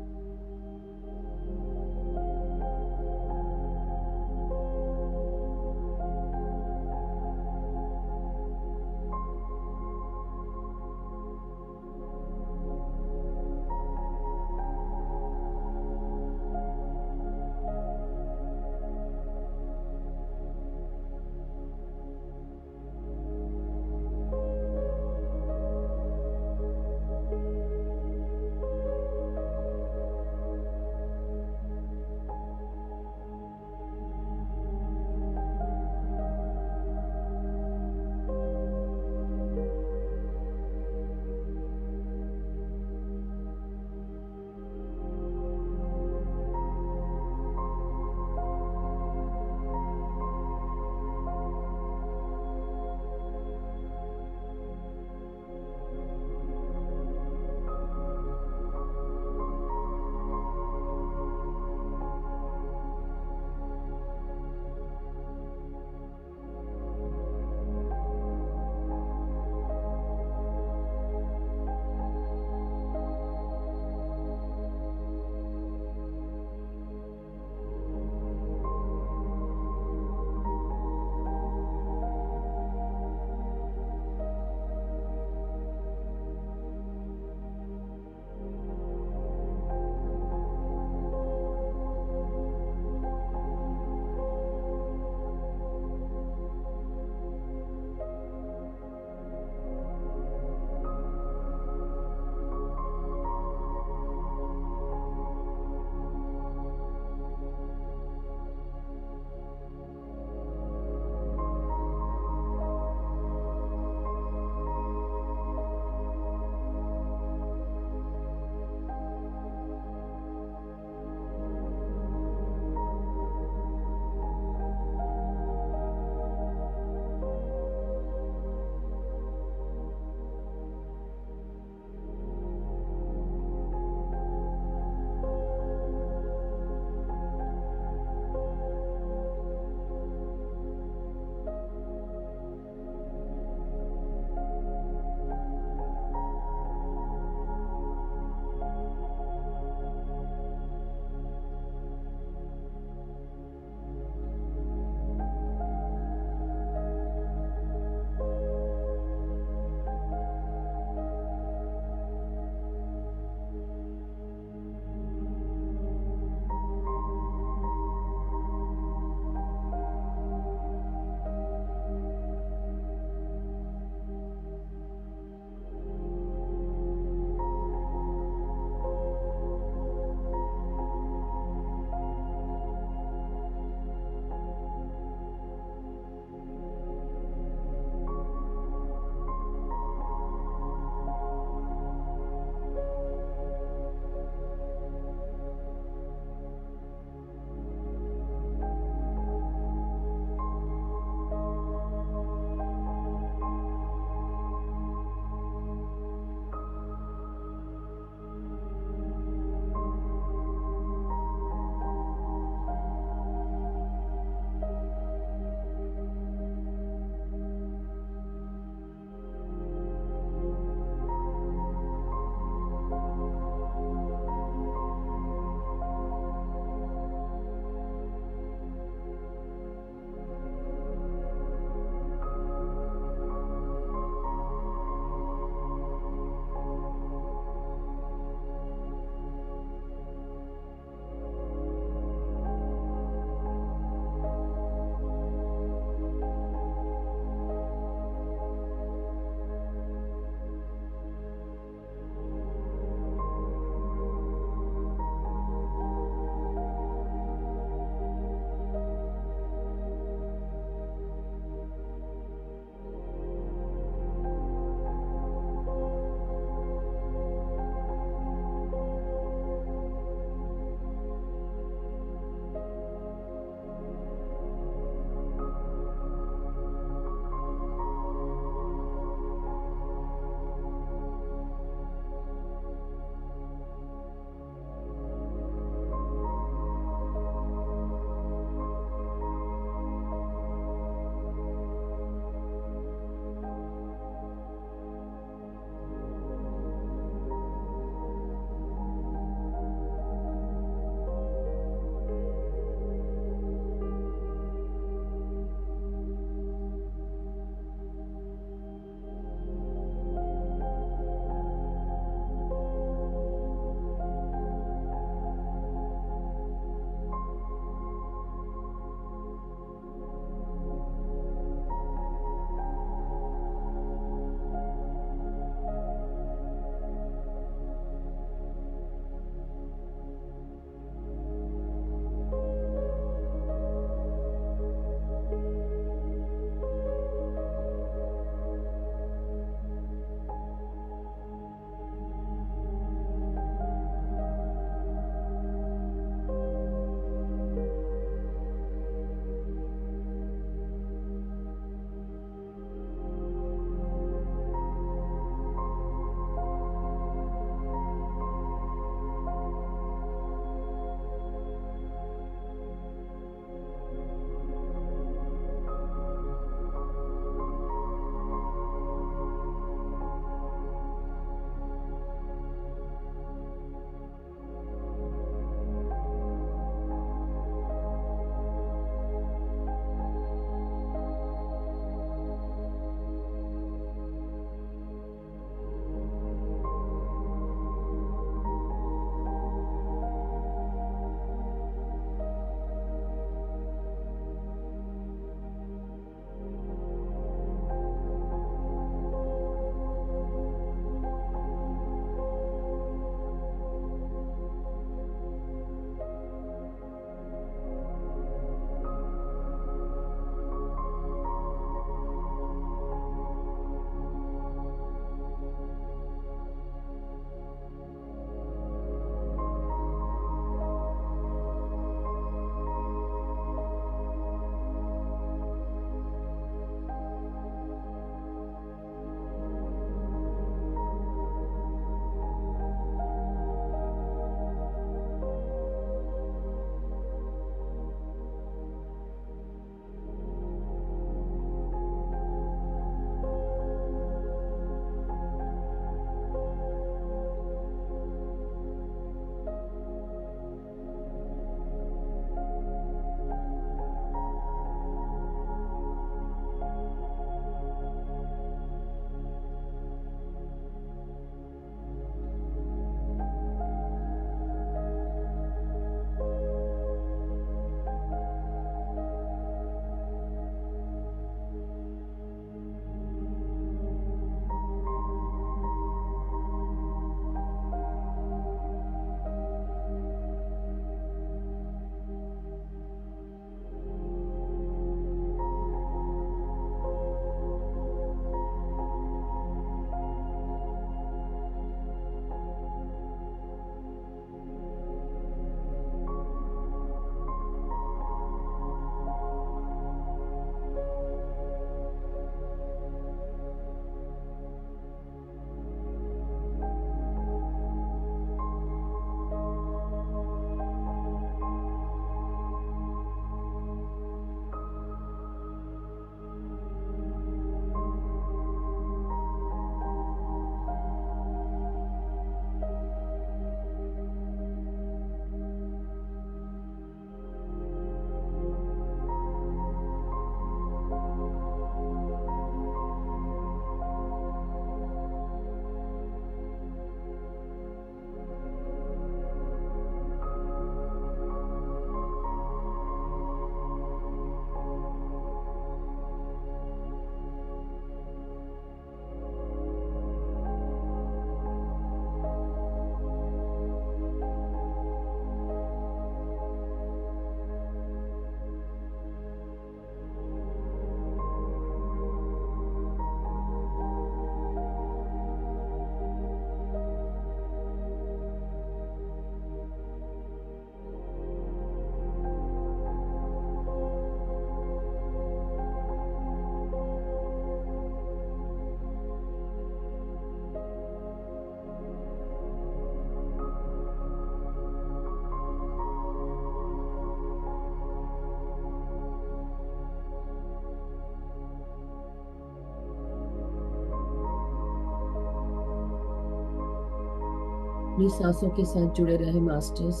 Speaker 1: अपनी सांसों के साथ जुड़े रहे मास्टर्स।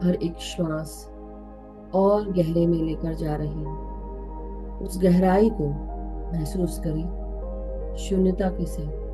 Speaker 1: हर एक श्वास और गहरे में लेकर जा रही हूँ। उस गहराई को महसूस करें, शून्यता के साथ।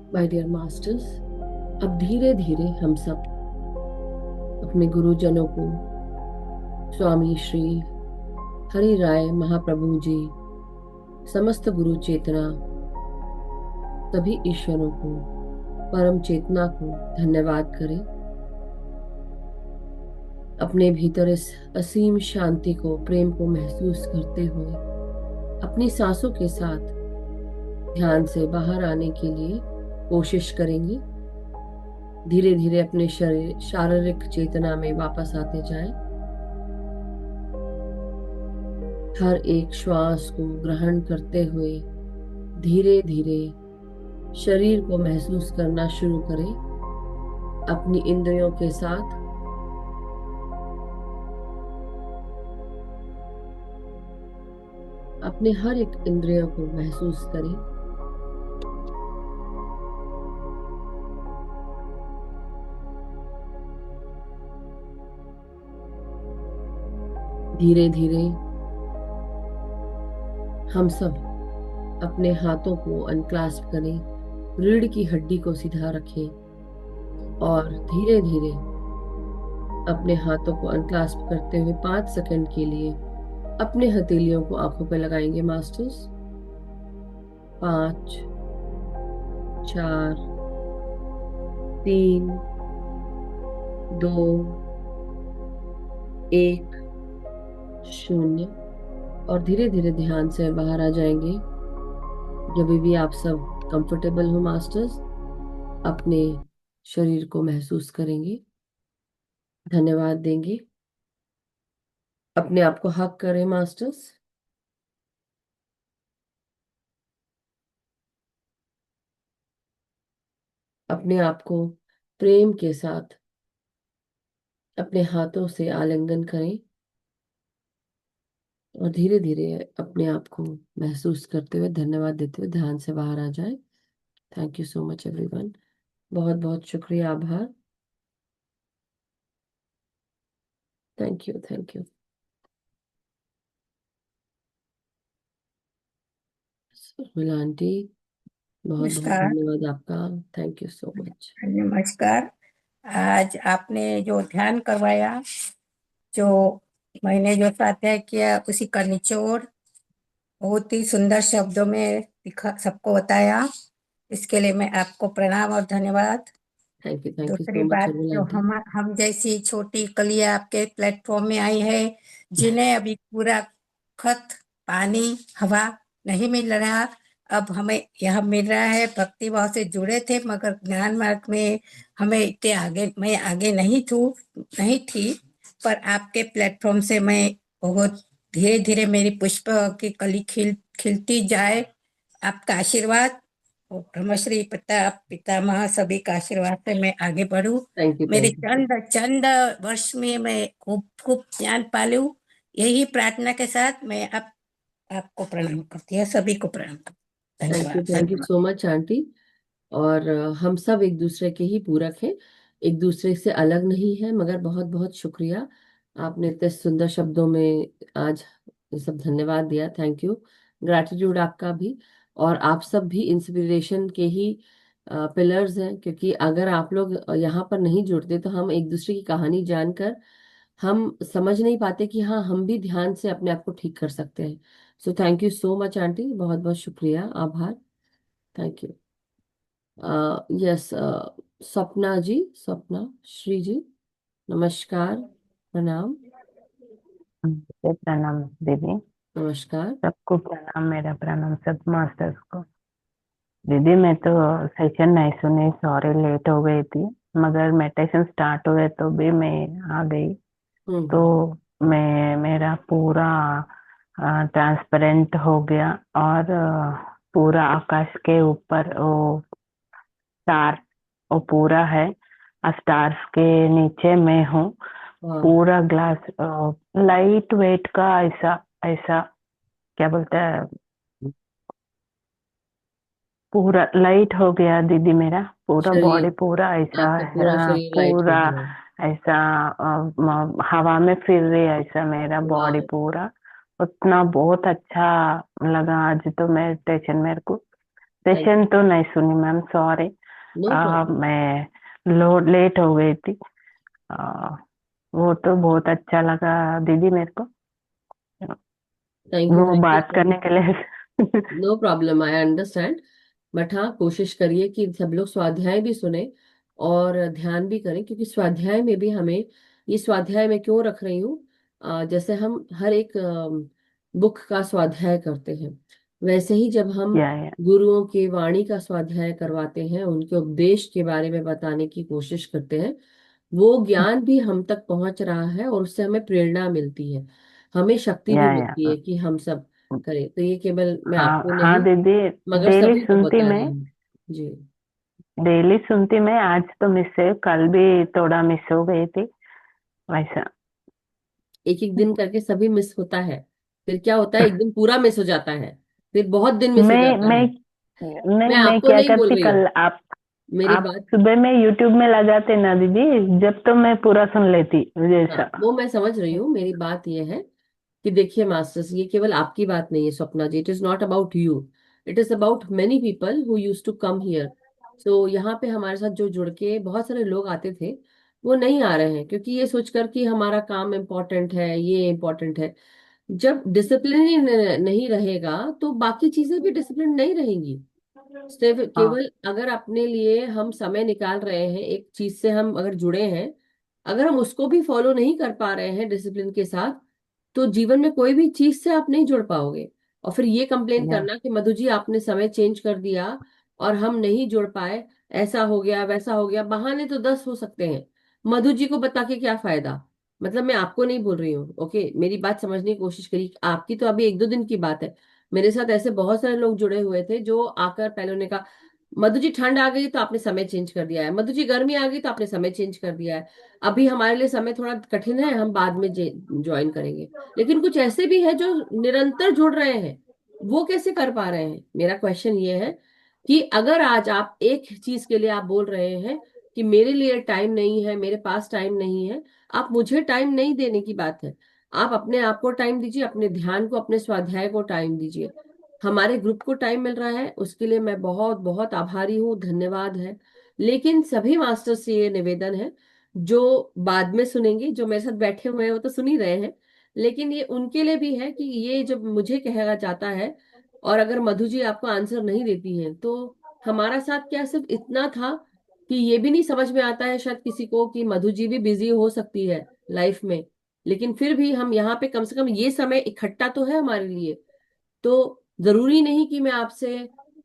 Speaker 1: माय डियर मास्टर्स, अब धीरे धीरे हम सब अपने गुरुजनों को, स्वामी श्री हरि राय महाप्रभु जी, समस्त गुरु चेतना, सभी ईश्वरों को, परम चेतना को धन्यवाद करें। अपने भीतर इस असीम शांति को, प्रेम को महसूस करते हुए अपनी सांसों के साथ ध्यान से बाहर आने के लिए कोशिश करेंगे। धीरे धीरे अपने शरीर शारीरिक चेतना में वापस आते जाएं। हर एक श्वास को ग्रहण करते हुए धीरे धीरे शरीर को महसूस करना शुरू करें। अपनी इंद्रियों के साथ अपने हर एक इंद्रियों को महसूस करें। धीरे धीरे हम सब अपने हाथों को अनक्लास्प करें, रीढ़ की हड्डी को सीधा रखें और धीरे धीरे अपने हाथों को अनक्लास्प करते हुए 5 सेकंड के लिए अपने हथेलियों को आंखों पर लगाएंगे मास्टर्स। 5, 4, 3, 2, 1, 0 और धीरे धीरे ध्यान से बाहर आ जाएंगे। जब भी आप सब कंफर्टेबल हो मास्टर्स, अपने शरीर को महसूस करेंगे, धन्यवाद देंगे, अपने आप को हक करें मास्टर्स। अपने आप को प्रेम के साथ अपने हाथों से आलिंगन करें और धीरे धीरे अपने आप को महसूस करते हुए, धन्यवाद देते हुए ध्यान से बाहर आ जाए। Thank you so much everyone. बहुत बहुत शुक्रिया, आभार। Thank you, thank you. Surmila aunty, बहुत बहुत
Speaker 2: नमस्कार।
Speaker 1: धन्यवाद आपका। Thank you so much.
Speaker 2: नमस्कार। आज आपने जो ध्यान करवाया, जो मैंने जो स्वाध्याय किया, उसी का निचोड़ बहुत ही सुंदर शब्दों में दिखा सबको बताया। इसके लिए मैं आपको प्रणाम और धन्यवाद।
Speaker 1: थैंक यू
Speaker 2: दूसरी
Speaker 1: सो मच
Speaker 2: बात,
Speaker 1: सुरमिला
Speaker 2: जो
Speaker 1: आंटी।
Speaker 2: हम जैसी छोटी कलियां आपके प्लेटफॉर्म में आई है, जिन्हें अभी पूरा खत, पानी, हवा नहीं मिल रहा, अब हमें यह मिल रहा है। भक्ति भाव से जुड़े थे, मगर ज्ञान मार्ग में हमें इतने आगे, मैं आगे नहीं थी, पर आपके प्लेटफॉर्म से मैं बहुत धीरे धीरे मेरी पुष्प की कली खिलती जाए। आपका आशीर्वाद और ब्रह्मश्री पितामह सभी का आशीर्वाद से मैं आगे बढ़ूं।
Speaker 1: थैंक यू,
Speaker 2: मेरे
Speaker 1: थैंक यू।
Speaker 2: चंद चंद वर्ष में मैं खूब खूब ज्ञान पालूं, यही प्रार्थना के साथ मैं आपको प्रणाम करती हूँ, सभी को प्रणाम करती हूँ। धन्यवाद,
Speaker 1: थैंक यू
Speaker 2: धन्यवाद।
Speaker 1: सो मच आंटी। और हम सब एक दूसरे के ही पूरक हैं, एक दूसरे से अलग नहीं है। मगर बहुत बहुत शुक्रिया, आपने इतने सुंदर शब्दों में आज ये सब धन्यवाद दिया। थैंक यू, ग्रैटिट्यूड आपका भी। और आप सब भी इंस्पिरेशन के ही पिलर्स हैं, क्योंकि अगर आप लोग यहाँ पर नहीं जुड़ते तो हम एक दूसरे की कहानी जानकर हम समझ नहीं पाते कि हाँ, हम भी ध्यान से अपने आप को ठीक कर सकते हैं। सो thank you so much aunty, बहुत बहुत शुक्रिया, आभार। Thank you. यस, सपना जी, सपना श्री जी, नमस्कार, प्रणाम।
Speaker 3: नमस्ते, प्रणाम दीदी।
Speaker 1: नमस्कार।
Speaker 3: सबको प्रणाम, मेरा प्रणाम सब मास्टर्स को। दीदी मैं तो सेशन नहीं सुनी, सॉरी, लेट हो गई थी, मगर मेडिटेशन स्टार्ट हुए तो भी मैं आ गई। तो
Speaker 1: हम्म।
Speaker 3: मेरा पूरा ट्रांसपेरेंट हो गया और पूरा आकाश के ऊपर वो स्टार, वो पूरा है, स्टार्स के नीचे मैं हूँ।
Speaker 1: वाह।
Speaker 3: पूरा ग्लास लाइट वेट का, ऐसा ऐसा क्या बोलते हैं, पूरा लाइट हो गया दीदी। मेरा पूरा बॉडी
Speaker 1: शरीर,
Speaker 3: पूरा ऐसा
Speaker 1: आपका
Speaker 3: है,
Speaker 1: पूरा शरीर लाइट हो
Speaker 3: पूरा
Speaker 1: गया।
Speaker 3: ऐसा हवा में फिर रही है, ऐसा मेरा बॉडी
Speaker 1: वाह।
Speaker 3: पूरा। उतना बहुत अच्छा लगा आज तो मेडिटेशन मेरे को।
Speaker 1: थैंक
Speaker 3: सेशन तो नहीं सुनी मैम, सॉरी।
Speaker 1: No problem.
Speaker 3: मैं लेट हो गई थी। आ, वो तो बहुत अच्छा लगा दीदी मेरे को,
Speaker 1: थैंक यू
Speaker 3: वो
Speaker 1: थैंक यू
Speaker 3: बात
Speaker 1: सो
Speaker 3: करने
Speaker 1: मच।
Speaker 3: के लिए।
Speaker 1: No problem, I understand. But हाँ, कोशिश करिए कि सब लोग स्वाध्याय भी सुने और ध्यान भी करें, क्योंकि स्वाध्याय में भी हमें, ये स्वाध्याय मैं क्यों रख रही हूँ, जैसे हम हर एक बुक का स्वाध्याय करते हैं, वैसे ही जब हम
Speaker 3: या
Speaker 1: गुरुओं के वाणी का स्वाध्याय करवाते हैं, उनके उपदेश के बारे में बताने की कोशिश करते हैं, वो ज्ञान भी हम तक पहुंच रहा है और उससे हमें प्रेरणा मिलती है, हमें शक्ति भी मिलती
Speaker 3: या
Speaker 1: है कि हम सब करें। तो ये केवल मैं
Speaker 3: हाँ
Speaker 1: आपको
Speaker 3: हाँ
Speaker 1: नहीं
Speaker 3: दीदी,
Speaker 1: मगर
Speaker 3: डेली
Speaker 1: सभी को
Speaker 3: सुनती
Speaker 1: बता
Speaker 3: मैं,
Speaker 1: रही हूँ। जी।
Speaker 3: डेली सुनती मैं। आज तो मिस है, कल भी थोड़ा मिस हो गई थी वैसा।
Speaker 1: एक एक दिन करके सभी मिस होता है, फिर क्या होता है, एक दिन पूरा मिस हो जाता है, फिर बहुत दिन मिस हो
Speaker 3: मैं
Speaker 1: जाता
Speaker 3: मैं
Speaker 1: है।
Speaker 3: नहीं,
Speaker 1: मैं
Speaker 3: मैं
Speaker 1: आपको
Speaker 3: क्या
Speaker 1: नहीं बोल
Speaker 3: करती
Speaker 1: रही हूँ,
Speaker 3: कल,
Speaker 1: मेरी
Speaker 3: आप
Speaker 1: बात।
Speaker 3: सुबह में यूट्यूब में लगाते ना दीदी, जब तो मैं पूरा सुन लेती
Speaker 1: हाँ,
Speaker 3: जैसा।
Speaker 1: वो मैं समझ रही हूँ। मेरी बात ये है कि देखिए मास्टर्स, ये केवल आपकी बात नहीं है Swapna ji, it is not about you, it is about many people who use to come here. So यहाँ पे हमारे साथ जो जुड़ के बहुत सारे लोग आते थे, वो नहीं आ रहे हैं, क्योंकि ये सोचकर कि हमारा काम इम्पोर्टेंट है, ये इम्पोर्टेंट है। जब डिसिप्लिन ही नहीं रहेगा तो बाकी चीजें भी डिसिप्लिन नहीं रहेंगी। सिर्फ
Speaker 3: हाँ
Speaker 1: केवल अगर अपने लिए हम समय निकाल रहे हैं, एक चीज से हम अगर जुड़े हैं, अगर हम उसको भी फॉलो नहीं कर पा रहे हैं डिसिप्लिन के साथ, तो जीवन में कोई भी चीज से आप नहीं जुड़ पाओगे। और फिर ये कंप्लेन
Speaker 3: या
Speaker 1: करना कि मधु जी आपने समय चेंज कर दिया और हम नहीं जुड़ पाए, ऐसा हो गया वैसा हो गया, बहाने तो 10 हो सकते हैं, मधु जी को बता के क्या फायदा। मतलब मैं आपको नहीं बोल रही हूँ, ओके, मेरी बात समझने की कोशिश करी, आपकी तो अभी एक दो दिन की बात है। मेरे साथ ऐसे बहुत सारे लोग जुड़े हुए थे जो आकर पहले उन्होंने कहा, मधु जी ठंड आ गई तो आपने समय चेंज कर दिया है, मधु जी गर्मी आ गई तो आपने समय चेंज कर दिया है, अभी हमारे लिए समय थोड़ा कठिन है, हम बाद में ज्वाइन करेंगे। लेकिन कुछ ऐसे भी है जो निरंतर जुड़ रहे हैं, वो कैसे कर पा रहे हैं? मेरा क्वेश्चन ये है कि अगर आज आप एक चीज के लिए आप बोल रहे हैं कि मेरे लिए टाइम नहीं है, मेरे पास टाइम नहीं है, आप मुझे टाइम नहीं देने की बात है, आप अपने आप को टाइम दीजिए, अपने ध्यान को, अपने स्वाध्याय को टाइम दीजिए। हमारे ग्रुप को टाइम मिल रहा है, उसके लिए मैं बहुत बहुत आभारी हूँ, धन्यवाद है। लेकिन सभी मास्टर से ये निवेदन है, जो बाद में सुनेंगे, जो मेरे साथ बैठे हुए हैं वो तो सुन ही रहे हैं, लेकिन ये उनके लिए भी है कि ये जब मुझे कहा जाता है और अगर मधु जी आपको आंसर नहीं देती हैं, तो हमारा साथ क्या सिर्फ इतना था कि ये भी नहीं समझ में आता है शायद किसी को कि मधु जी भी बिजी हो सकती है लाइफ में, लेकिन फिर भी हम यहाँ पे कम से कम ये समय इकट्ठा तो है हमारे लिए। तो जरूरी नहीं कि मैं आपसे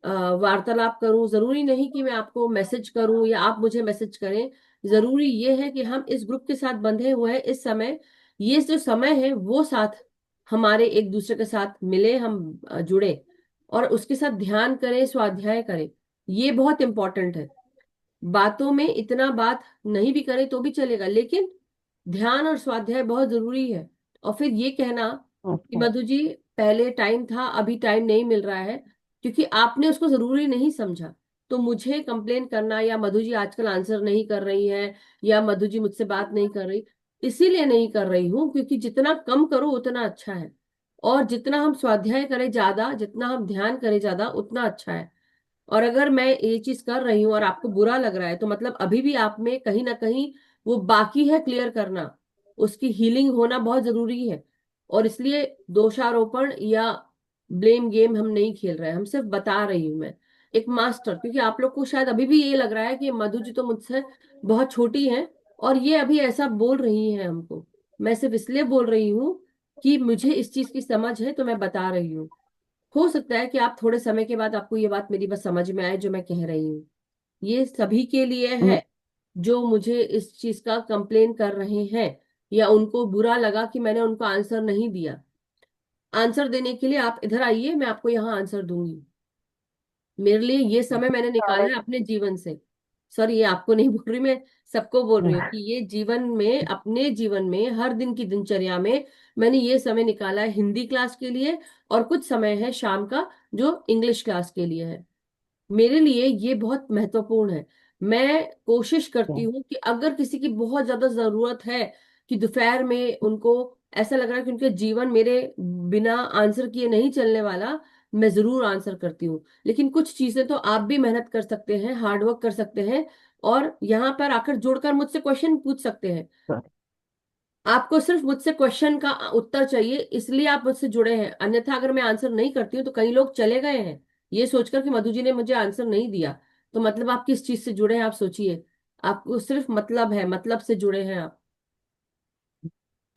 Speaker 1: वार्तालाप करूं, जरूरी नहीं कि मैं आपको मैसेज करूं या आप मुझे मैसेज करें, जरूरी ये है कि हम इस ग्रुप के साथ बंधे हुए हैं इस समय, ये जो समय है वो साथ हमारे एक दूसरे के साथ मिले, हम जुड़े और उसके साथ ध्यान करें, स्वाध्याय करें। ये बहुत इंपॉर्टेंट है। बातों में इतना बात नहीं भी करें तो भी चलेगा, लेकिन ध्यान और स्वाध्याय बहुत जरूरी है। और फिर ये कहना कि
Speaker 3: ओके।
Speaker 1: मधु जी पहले टाइम था अभी टाइम नहीं मिल रहा है, क्योंकि आपने उसको जरूरी नहीं समझा, तो मुझे कंप्लेन करना या मधु जी आजकल आंसर नहीं कर रही है या मधु जी मुझसे बात नहीं कर रही, इसीलिए नहीं कर रही हूँ क्योंकि जितना कम करो उतना अच्छा है, और जितना हम स्वाध्याय करें ज्यादा, जितना हम ध्यान करें ज्यादा, उतना अच्छा है। और अगर मैं ये चीज कर रही हूँ और आपको बुरा लग रहा है, तो मतलब अभी भी आप में कहीं ना कहीं वो बाकी है क्लियर करना, उसकी हीलिंग होना बहुत जरूरी है। और इसलिए दोषारोपण या ब्लेम गेम हम नहीं खेल रहे हैं, हम सिर्फ बता रही हूं मैं एक मास्टर, क्योंकि आप लोग को शायद अभी भी ये लग रहा है कि मधु जी तो मुझसे बहुत छोटी हैं और ये अभी ऐसा बोल रही हैं हमको। मैं सिर्फ इसलिए बोल रही हूँ कि मुझे इस चीज की समझ है तो मैं बता रही हूँ। हो सकता है कि आप थोड़े समय के बाद आपको ये बात मेरी बस समझ में आए जो मैं कह रही हूँ। ये सभी के लिए है जो मुझे इस चीज का कंप्लेन कर रहे हैं या उनको बुरा लगा कि मैंने उनको आंसर नहीं दिया। आंसर देने के लिए आप इधर आइए, मैं आपको यहाँ आंसर दूंगी। मेरे लिए ये समय मैंने निकाला
Speaker 3: सॉरी।
Speaker 1: है अपने जीवन से। सॉरी, ये आपको नहीं बोल रही मैं, सबको बोल रही हूँ कि ये जीवन में, अपने जीवन में हर दिन की दिनचर्या में मैंने ये समय निकाला है हिंदी क्लास के लिए, और कुछ समय है शाम का जो इंग्लिश क्लास के लिए है। मेरे लिए ये बहुत महत्वपूर्ण है। मैं कोशिश करती हूँ कि अगर किसी की बहुत ज्यादा जरूरत है कि दोपहर में उनको ऐसा लग रहा है कि उनके जीवन मेरे बिना आंसर किए नहीं चलने वाला, मैं जरूर आंसर करती हूँ। लेकिन कुछ चीजें तो आप भी मेहनत कर सकते हैं, हार्डवर्क कर सकते हैं, और यहाँ पर आकर जुड़कर मुझसे क्वेश्चन पूछ सकते हैं। आपको सिर्फ मुझसे क्वेश्चन का उत्तर चाहिए, इसलिए आप मुझसे जुड़े हैं। अन्यथा अगर मैं आंसर नहीं करती हूँ तो कई लोग चले गए हैं ये सोचकर कि मधु जी ने मुझे आंसर नहीं दिया। तो मतलब आप किस चीज से जुड़े हैं, आप सोचिए। आपको सिर्फ मतलब है, मतलब से जुड़े हैं आप।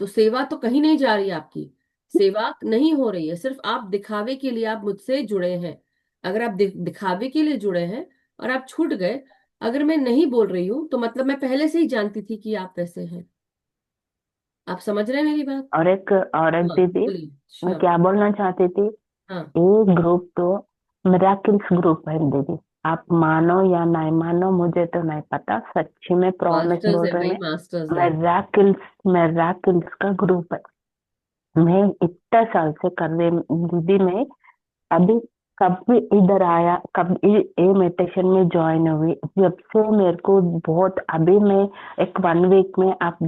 Speaker 1: तो सेवा तो कहीं नहीं जा रही है आपकी, सेवा नहीं हो रही है, सिर्फ आप दिखावे के लिए आप मुझसे जुड़े हैं। अगर आप दिखावे के लिए जुड़े हैं और आप छूट गए, अगर मैं नहीं बोल रही हूँ तो मतलब मैं पहले से ही जानती थी कि आप वैसे हैं। आप समझ रहे हैं मेरी बात?
Speaker 3: और एक
Speaker 1: हाँ
Speaker 3: दीदी,
Speaker 1: बोलिए।
Speaker 3: मैं
Speaker 1: श्योर।
Speaker 3: क्या बोलना चाहती थी,
Speaker 1: हाँ।
Speaker 3: ये ग्रुप तो मिराकिल्स ग्रुप है दीदी। आप मानो या नहीं मानो, मुझे तो नहीं पता, सच्ची में प्रॉमिस
Speaker 1: मास्टर्स
Speaker 3: बोल
Speaker 1: है
Speaker 3: रहे
Speaker 1: भाई,
Speaker 3: मैं।
Speaker 1: मास्टर्स है।
Speaker 3: मिराकिल्स मिराकिल्स का ग्रुप है। मैं इतने साल से कर रही दीदी। मैं अभी कब भी इधर आया, कब ये मेडिटेशन में ज्वाइन हुई, जब से मेरे को बहुत, अभी मैं एक 1 वीक में आप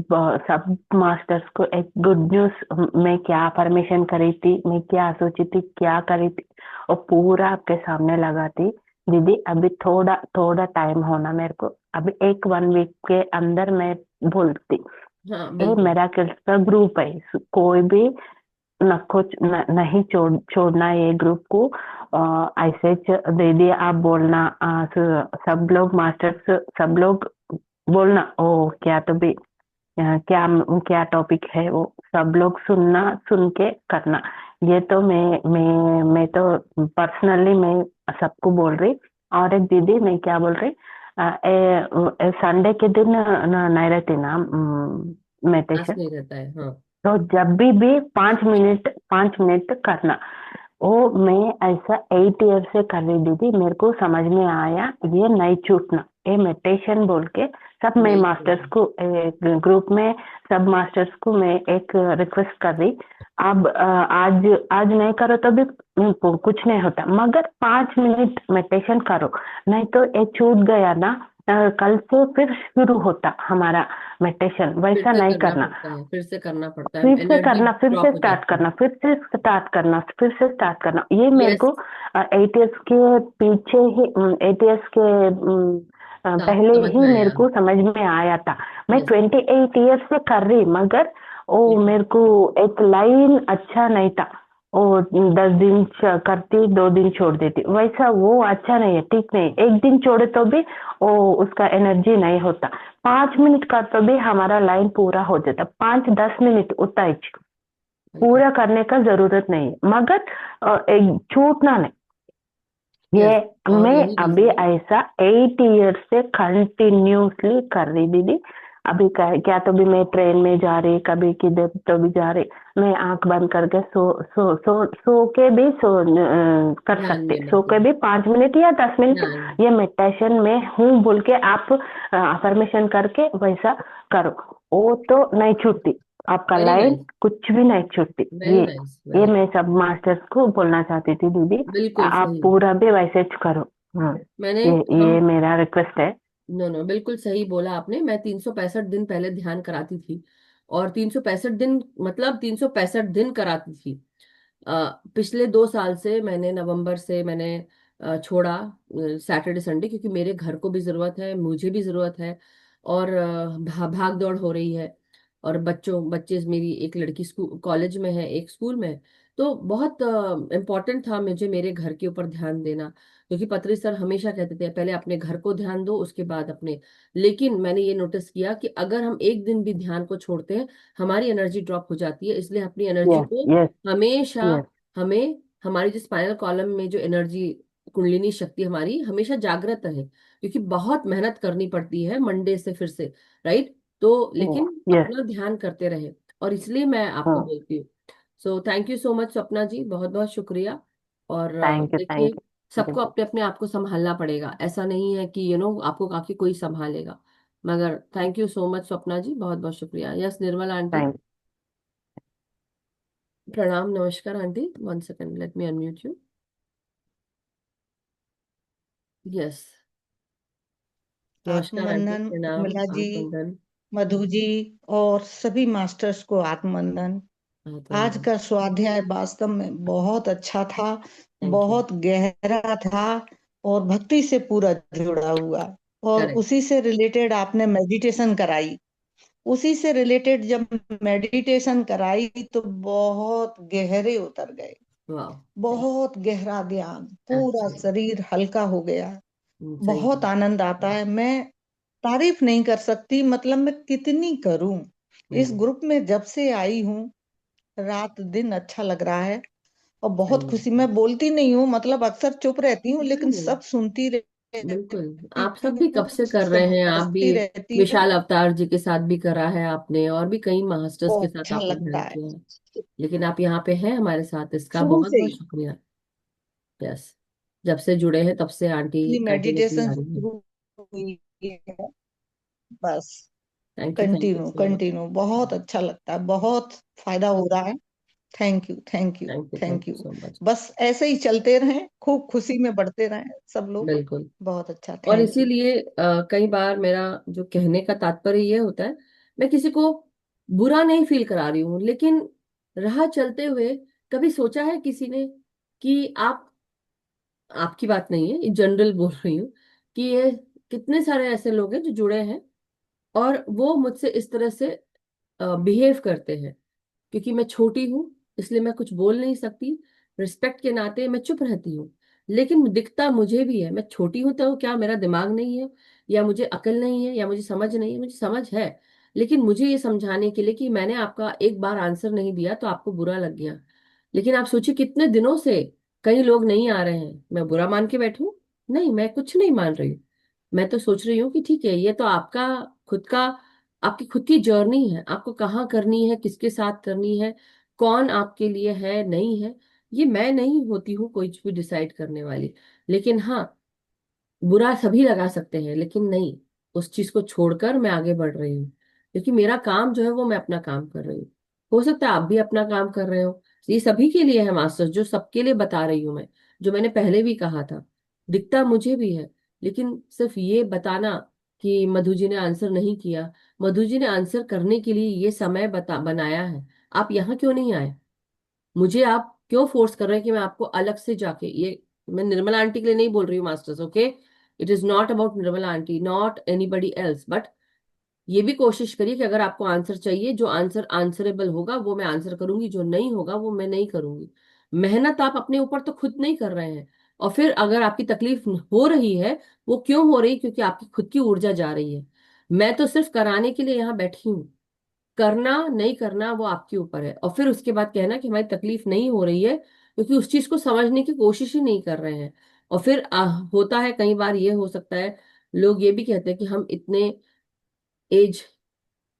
Speaker 3: सब मास्टर्स को एक गुड न्यूज, मैं क्या परमिशन करी थी, मैं क्या सोची थी, क्या करी थी, और पूरा आपके सामने लगा थी दीदी। अभी थोड़ा थोड़ा टाइम होना मेरे को, अभी एक 1 वीक के अंदर मैं बोलती।
Speaker 1: हाँ
Speaker 3: ये
Speaker 1: बिल्कुल।
Speaker 3: मेरा का ग्रुप है, कोई भी नहीं छोड़ना ये ग्रुप को। ऐसे दे दिए आप बोलना, सब लोग मास्टर्स, सब लोग बोलना, ओ क्या तो भी क्या क्या टॉपिक है वो, सब लोग सुनना, सुन के करना। ये तो मैं तो पर्सनली मैं सबको बोल रही। और एक दीदी मैं क्या बोल रही, संडे के दिन नहीं रहती ना
Speaker 1: पास
Speaker 3: मेडिटेशन,
Speaker 1: नहीं रहता है, हाँ।
Speaker 3: तो जब भी 5 मिनट 5 मिनट करना। वो मैं ऐसा 8 ईयर से कर रही दीदी, मेरे को समझ में आया ये नहीं छूटना, ये मेडिटेशन बोल के। सब मैं
Speaker 1: नहीं
Speaker 3: मास्टर्स
Speaker 1: छोड़ना।
Speaker 3: को ग्रुप में, सब मास्टर्स को मैं एक रिक्वेस्ट कर रही। अब आज आज नहीं करो तो भी कुछ नहीं होता, मगर 5 मिनट मेडिटेशन करो, नहीं तो ये छूट गया ना। कल से फिर शुरू होता हमारा मेडिटेशन,
Speaker 1: फिर
Speaker 3: वैसा
Speaker 1: से
Speaker 3: नहीं
Speaker 1: करना
Speaker 3: करना।
Speaker 1: पड़ता है, फिर से करना पड़ता है,
Speaker 3: फिर से
Speaker 1: एनर्जी
Speaker 3: करना, फिर से
Speaker 1: ड्रॉप हो
Speaker 3: स्टार्ट
Speaker 1: जाती है।
Speaker 3: करना, फिर से स्टार्ट करना, फिर से स्टार्ट करना। ये मेरे
Speaker 1: यस।
Speaker 3: को 8 ईयर्स के पीछे ही, 8 ईयर्स के पहले
Speaker 1: समझ
Speaker 3: ही
Speaker 1: में
Speaker 3: मेरे
Speaker 1: आया।
Speaker 3: को समझ में आया था। मैं
Speaker 1: यस।
Speaker 3: 28 ईयर्स से कर रही, मगर ओ मेरे को एक लाइन अच्छा नहीं था। ओ 10 दिन करती, 2 दिन छोड़ देती, वैसा वो अच्छा नहीं है, ठीक नहीं। एक दिन छोड़े तो भी ओ उसका एनर्जी नहीं होता। 5 मिनट का तो भी हमारा लाइन पूरा हो जाता, 5-10 मिनट उतना ही। पूरा करने का जरूरत नहीं है, मगर एक छूटना नहीं। ये
Speaker 1: यस। और
Speaker 3: मैं
Speaker 1: यही
Speaker 3: अभी
Speaker 1: रीजन है।
Speaker 3: ऐसा 8 ईयर से कंटिन्यूसली कर रही दीदी। अभी क्या तो भी मैं ट्रेन में जा रही, कभी किधर तो भी जा रही, मैं आंख बंद करके सो के भी कर
Speaker 1: ध्यान
Speaker 3: सकते,
Speaker 1: में
Speaker 3: सो के
Speaker 1: बिल्कुल।
Speaker 3: भी 5 मिनट या 10 मिनट
Speaker 1: ध्यान में।
Speaker 3: ये मेडिटेशन में हूँ बोल के आप अफर्मेशन करके वैसा करो, वो तो नहीं छूटती, आपका
Speaker 1: वेरी
Speaker 3: लाइन
Speaker 1: नाइस।
Speaker 3: कुछ भी नहीं छूटती।
Speaker 1: वेरी
Speaker 3: ये
Speaker 1: नाइस,
Speaker 3: ये
Speaker 1: वेरी।
Speaker 3: मैं सब मास्टर्स को बोलना चाहती थी दीदी।
Speaker 1: बिल्कुल
Speaker 3: आप
Speaker 1: सही।
Speaker 3: पूरा भी वैसे ज करो।
Speaker 1: मैंने
Speaker 3: ये
Speaker 1: हम
Speaker 3: मेरा रिक्वेस्ट है।
Speaker 1: नो नो, बिल्कुल सही बोला आपने। मैं 365 दिन पहले ध्यान कराती थी, और 365 दिन मतलब 365 दिन कराती थी। पिछले 2 साल से मैंने, नवंबर से मैंने छोड़ा सैटरडे संडे, क्योंकि मेरे घर को भी जरूरत है, मुझे भी जरूरत है, और भाग दौड़ हो रही है। और बच्चे, मेरी एक लड़की स्कूल कॉलेज में है, एक स्कूल में है। तो बहुत इम्पोर्टेंट था मुझे मेरे घर के ऊपर ध्यान देना, क्योंकि पत्री सर हमेशा कहते थे पहले अपने घर को ध्यान दो, उसके बाद अपने। लेकिन मैंने ये नोटिस किया कि अगर हम एक दिन भी ध्यान को छोड़ते हैं, हमारी एनर्जी ड्रॉप हो जाती है। इसलिए अपनी एनर्जी
Speaker 3: यस,
Speaker 1: को
Speaker 3: यस,
Speaker 1: हमेशा,
Speaker 3: यस।
Speaker 1: हमें, हमारी जो स्पाइनल कॉलम में जो एनर्जी, कुंडलिनी शक्ति हमारी हमेशा जागृत है, क्योंकि बहुत मेहनत करनी पड़ती है मंडे से फिर से, राइट? तो लेकिन
Speaker 3: यस।
Speaker 1: अपना ध्यान करते रहे, और इसलिए मैं आपको बोलती हूँ। So thank you so much Swapna ji, बहुत बहुत शुक्रिया। और
Speaker 3: थैंक यू,
Speaker 1: देखिए,
Speaker 3: थैंक यू।
Speaker 1: सबको अपने अपने आप को संभालना पड़ेगा, ऐसा नहीं है कि आपको काफी कोई संभालेगा। मगर thank you so much Swapna ji, बहुत बहुत शुक्रिया। Yes, Nirmala aunty.
Speaker 3: थैंक
Speaker 1: प्रणाम, नमस्कार aunty, 1 second, let me unmute you. Yes. नमस्कार आंटी,
Speaker 2: आत्मवंदन
Speaker 1: प्रणाम,
Speaker 2: उर्मिला जी,
Speaker 1: आप वंदन।
Speaker 2: मधु जी और सभी मास्टर्स को आत्मवंदन।
Speaker 1: आप
Speaker 2: आज
Speaker 1: वंदन।
Speaker 2: का स्वाध्याय वास्तव में बहुत अच्छा था।
Speaker 1: Thank you.
Speaker 4: बहुत गहरा था और भक्ति से पूरा जुड़ा हुआ। और
Speaker 1: करेक्ट।
Speaker 4: उसी से रिलेटेड आपने मेडिटेशन कराई। उसी से रिलेटेड जब मेडिटेशन कराई तो बहुत गहरे उतर गए।
Speaker 1: वाह।
Speaker 4: बहुत गहरा ध्यान, पूरा
Speaker 1: अच्छा।
Speaker 4: शरीर हल्का हो गया।
Speaker 1: थैंक
Speaker 4: बहुत आनंद आता है। मैं तारीफ नहीं कर सकती, मतलब मैं कितनी करूं। इस
Speaker 1: यू।
Speaker 4: ग्रुप में जब से आई हूँ, रात दिन अच्छा लग रहा है। और बहुत खुशी, मैं बोलती नहीं हूँ, मतलब अक्सर चुप रहती हूँ, लेकिन सब सुनती
Speaker 1: बिल्कुल,
Speaker 4: रहती
Speaker 1: आप सब भी कब
Speaker 4: हूँ,
Speaker 1: से कर रहे
Speaker 4: सब
Speaker 1: हैं, आप भी
Speaker 4: हंसती रहती हूँ।
Speaker 1: विशाल अवतार जी के साथ भी करा है आपने, और भी कई मास्टर्स के
Speaker 4: बहुत
Speaker 1: साथ
Speaker 4: अच्छा
Speaker 1: आपने
Speaker 4: लगता
Speaker 1: ध्यान
Speaker 4: है।
Speaker 1: किया है, लेकिन आप यहाँ पे हैं हमारे साथ, इसका
Speaker 4: शुरू
Speaker 1: बहुत
Speaker 4: से
Speaker 1: बहुत
Speaker 4: ही
Speaker 1: शुक्रिया। यस। जब से जुड़े हैं तब से आंटी
Speaker 4: अपनी
Speaker 1: कंटिन्यूसली
Speaker 4: मेडिटेशन
Speaker 1: आ रही है।
Speaker 4: शुरू हुई है, बस
Speaker 1: thank you
Speaker 4: continue
Speaker 1: so much.
Speaker 4: Continue. बहुत अच्छा लगता है, बहुत फायदा हो रहा है। Thank you thank you
Speaker 1: thank
Speaker 4: thank
Speaker 1: you
Speaker 4: you.
Speaker 1: So much.
Speaker 4: बस ऐसे ही चलते रहें, खूब खुशी में बढ़ते रहें सब लोग।
Speaker 1: बिल्कुल।
Speaker 4: बहुत अच्छा,
Speaker 1: और
Speaker 4: थैंक यू।
Speaker 1: इसीलिए कई बार मेरा जो कहने का तात्पर्य ये होता है, मैं किसी को बुरा नहीं फील करा रही हूँ, लेकिन राह चलते हुए कभी सोचा है किसी ने कि आप, आपकी बात नहीं है, जनरल बोल रही हूँ, कि ये कितने सारे ऐसे लोग हैं जो जुड़े हैं और वो मुझसे इस तरह से बिहेव करते हैं, क्योंकि मैं छोटी हूँ इसलिए मैं कुछ बोल नहीं सकती, रिस्पेक्ट के नाते मैं चुप रहती हूँ। लेकिन दिखता मुझे भी है, मैं छोटी हूं तो क्या मेरा दिमाग नहीं है, या मुझे अकल नहीं है, या मुझे समझ नहीं है, मुझे समझ है। लेकिन मुझे ये समझाने के लिए कि मैंने आपका एक बार आंसर नहीं दिया तो आपको बुरा लग गया, लेकिन आप सोचिए कितने दिनों से कई लोग नहीं आ रहे हैं, मैं बुरा मान के बैठूं? नहीं, मैं कुछ नहीं मान रही हूँ। मैं तो सोच रही हूँ कि ठीक है, ये तो आपका खुद का, आपकी खुद की जर्नी है, आपको कहाँ करनी है, किसके साथ करनी है, कौन आपके लिए है नहीं है, ये मैं नहीं होती हूँ कोई भी डिसाइड करने वाली। लेकिन हाँ, बुरा सभी लगा सकते हैं, लेकिन नहीं, उस चीज को छोड़कर मैं आगे बढ़ रही हूँ, क्योंकि मेरा काम जो है वो मैं अपना काम कर रही हूँ। हो सकता है आप भी अपना काम कर रहे हो, ये सभी के लिए है मास्टर्स, जो सबके लिए बता रही हूँ मैं, जो मैंने पहले भी कहा था, दिखता मुझे भी है। लेकिन सिर्फ ये बताना कि मधु जी ने आंसर नहीं किया, मधु जी ने आंसर करने के लिए ये समय बनाया है, आप यहाँ क्यों नहीं आए? मुझे आप क्यों फोर्स कर रहे हैं कि मैं आपको अलग से जाके ये, मैं निर्मला आंटी के लिए नहीं बोल रही हूँ masters, okay, it is not about Nirmala aunty, not anybody else, but ये भी कोशिश करिए कि अगर आपको आंसर चाहिए, जो आंसर आंसरेबल होगा वो मैं आंसर करूंगी, जो नहीं होगा वो मैं नहीं करूंगी। मेहनत आप अपने ऊपर तो खुद नहीं कर रहे हैं, और फिर अगर आपकी तकलीफ हो रही है, वो क्यों हो रही? क्योंकि आपकी खुद की ऊर्जा जा रही है। मैं तो सिर्फ कराने के लिए यहाँ बैठी हूँ, करना नहीं करना वो आपके ऊपर है। और फिर उसके बाद कहना कि हमारी तकलीफ नहीं हो रही है क्योंकि उस चीज को समझने की कोशिश ही नहीं कर रहे हैं। और फिर होता है कई बार ये हो सकता है, लोग ये भी कहते हैं कि हम इतने एज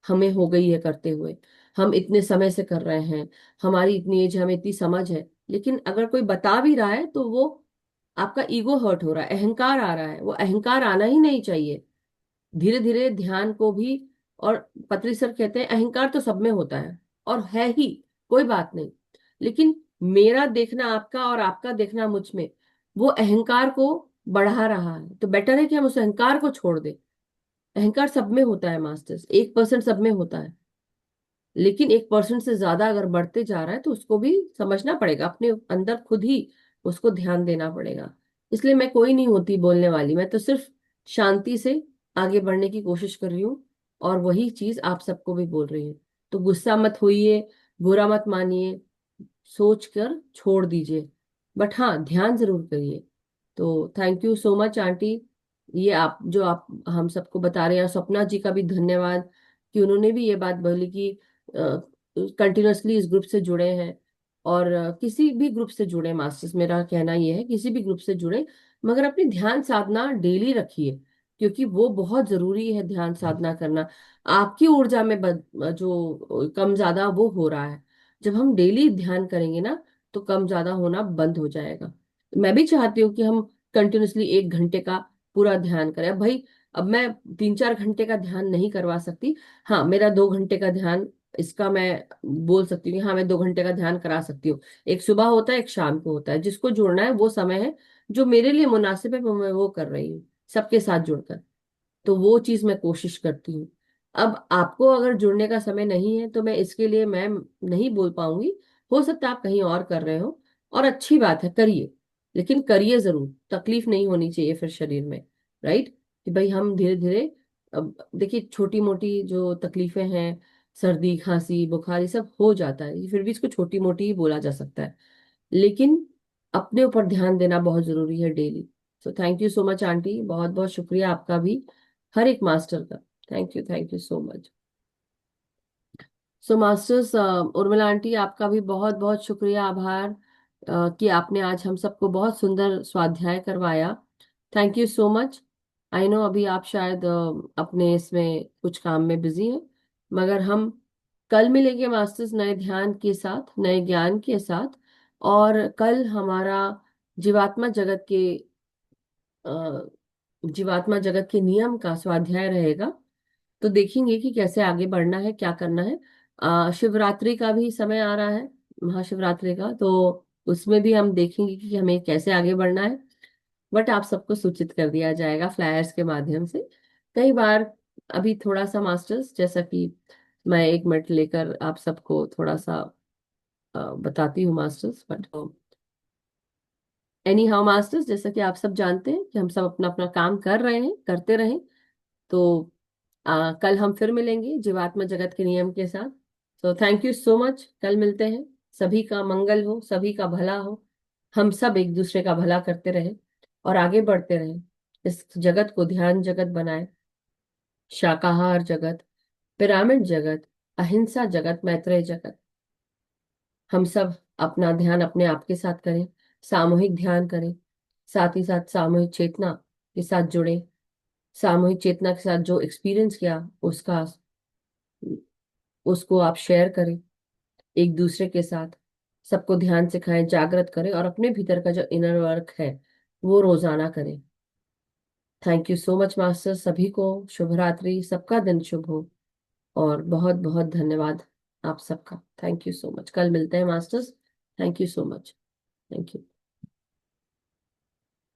Speaker 1: हमें हो गई है करते हुए, हम इतने समय से कर रहे हैं, हमारी इतनी एज, हमें इतनी समझ है। लेकिन अगर कोई बता भी रहा है तो वो आपका ईगो हर्ट हो रहा है, अहंकार आ रहा है, वो अहंकार आना ही नहीं चाहिए। धीरे धीरे ध्यान को भी, और पत्री सर कहते हैं अहंकार तो सब में होता है और है ही, कोई बात नहीं, लेकिन मेरा देखना आपका और आपका देखना मुझ में वो अहंकार को बढ़ा रहा है, तो बेटर है कि हम उस अहंकार को छोड़ दें। अहंकार सब में होता है मास्टर्स, 1% सब में होता है, लेकिन 1% से ज्यादा अगर बढ़ते जा रहा है तो उसको भी समझना पड़ेगा, अपने अंदर खुद ही उसको ध्यान देना पड़ेगा। इसलिए मैं कोई नहीं होती बोलने वाली, मैं तो सिर्फ शांति से आगे बढ़ने की कोशिश कर रही हूँ, और वही चीज आप सबको भी बोल रही हूँ। तो गुस्सा मत होइए, बुरा मत मानिए, सोच कर छोड़ दीजिए, बट हाँ ध्यान जरूर करिए। तो thank you so much aunty, ये आप जो आप हम सबको बता रहे हैं, सपना जी का भी धन्यवाद कि उन्होंने भी ये बात बोली कि कंटिन्यूअसली इस ग्रुप से जुड़े हैं, और किसी भी ग्रुप से जुड़े मास्टर्स, मेरा कहना ये है किसी भी ग्रुप से जुड़े, मगर अपनी ध्यान साधना डेली रखिए, क्योंकि वो बहुत जरूरी है ध्यान साधना करना। आपकी ऊर्जा में जो कम ज्यादा वो हो रहा है, जब हम डेली ध्यान करेंगे ना तो कम ज्यादा होना बंद हो जाएगा। मैं भी चाहती हूँ कि हम कंटिन्यूअसली 1 घंटे का पूरा ध्यान करें। अब भाई, अब मैं 3-4 घंटे का ध्यान नहीं करवा सकती, हाँ मेरा 2 घंटे का ध्यान, इसका मैं बोल सकती हूँ कि हाँ मैं 2 घंटे का ध्यान करा सकती हूँ। एक सुबह होता है, एक शाम को होता है, जिसको जुड़ना है वो समय है जो मेरे लिए मुनासिब है, वो मैं वो कर रही हूँ सबके साथ जुड़कर। तो वो चीज मैं कोशिश करती हूँ। अब आपको अगर जुड़ने का समय नहीं है तो मैं इसके लिए मैं नहीं बोल पाऊंगी, हो सकता है आप कहीं और कर रहे हो, और अच्छी बात है, करिए। लेकिन करिए जरूर, तकलीफ नहीं होनी चाहिए फिर शरीर में, राइट? कि भाई हम धीरे धीरे, अब देखिए छोटी मोटी जो तकलीफें हैं, सर्दी खांसी बुखार, ये सब हो जाता है, फिर भी इसको छोटी मोटी ही बोला जा सकता है, लेकिन अपने ऊपर ध्यान देना बहुत जरूरी है daily. So thank you so much aunty, बहुत बहुत शुक्रिया आपका भी, हर एक मास्टर का। Thank you so much. So masters, Urmila aunty आपका भी बहुत बहुत शुक्रिया, आभार कि आपने आज हम सबको बहुत सुंदर स्वाध्याय करवाया। Thank you so much. I know अभी आप शायद अपने इसमें कुछ काम में बिजी हैं, मगर हम कल मिलेंगे मास्टर्स नए ध्यान के साथ, नए ज्ञान के साथ। और कल हमारा जीवात्मा जगत के अ, जीवात्मा जगत के नियम का स्वाध्याय रहेगा। तो देखेंगे कि कैसे आगे बढ़ना है, क्या करना है। शिवरात्रि का भी समय आ रहा है, महाशिवरात्रि का, तो उसमें भी हम देखेंगे कि हमें कैसे आगे बढ़ना है। बट आप सबको सूचित कर दिया जाएगा फ्लायर्स के माध्यम से। कई बार अभी थोड़ा सा मास्टर्स, जैसा कि मैं 1 मिनट लेकर आप सबको थोड़ा सा बताती हूँ masters, but any how masters, जैसा कि आप सब जानते हैं कि हम सब अपना अपना काम कर रहे हैं, करते रहें। तो कल हम फिर मिलेंगे जीवात्मा जगत के नियम के साथ। तो थैंक यू सो मच, कल मिलते हैं। सभी का मंगल हो, सभी का भला हो, हम सब एक दूसरे का भला करते रहें और आगे बढ़ते रहें, इस जगत को ध्यान जगत बनाए, शाकाहार जगत, पिरामिड जगत, अहिंसा जगत, मैत्रेय जगत। हम सब अपना ध्यान अपने आप के साथ करें, सामूहिक ध्यान करें, साथ ही साथ सामूहिक चेतना के साथ जुड़े, सामूहिक चेतना के साथ जो एक्सपीरियंस किया उसका, उसको आप शेयर करें एक दूसरे के साथ, सबको ध्यान सिखाएं, जागृत करें, और अपने भीतर का जो इनर वर्क है वो रोजाना करें। Thank you so much master, सभी को शुभ रात्रि, सबका दिन शुभ हो, और बहुत बहुत धन्यवाद आप सबका। थैंक यू सो मच, कल मिलते हैं masters. Thank you so much. Thank you.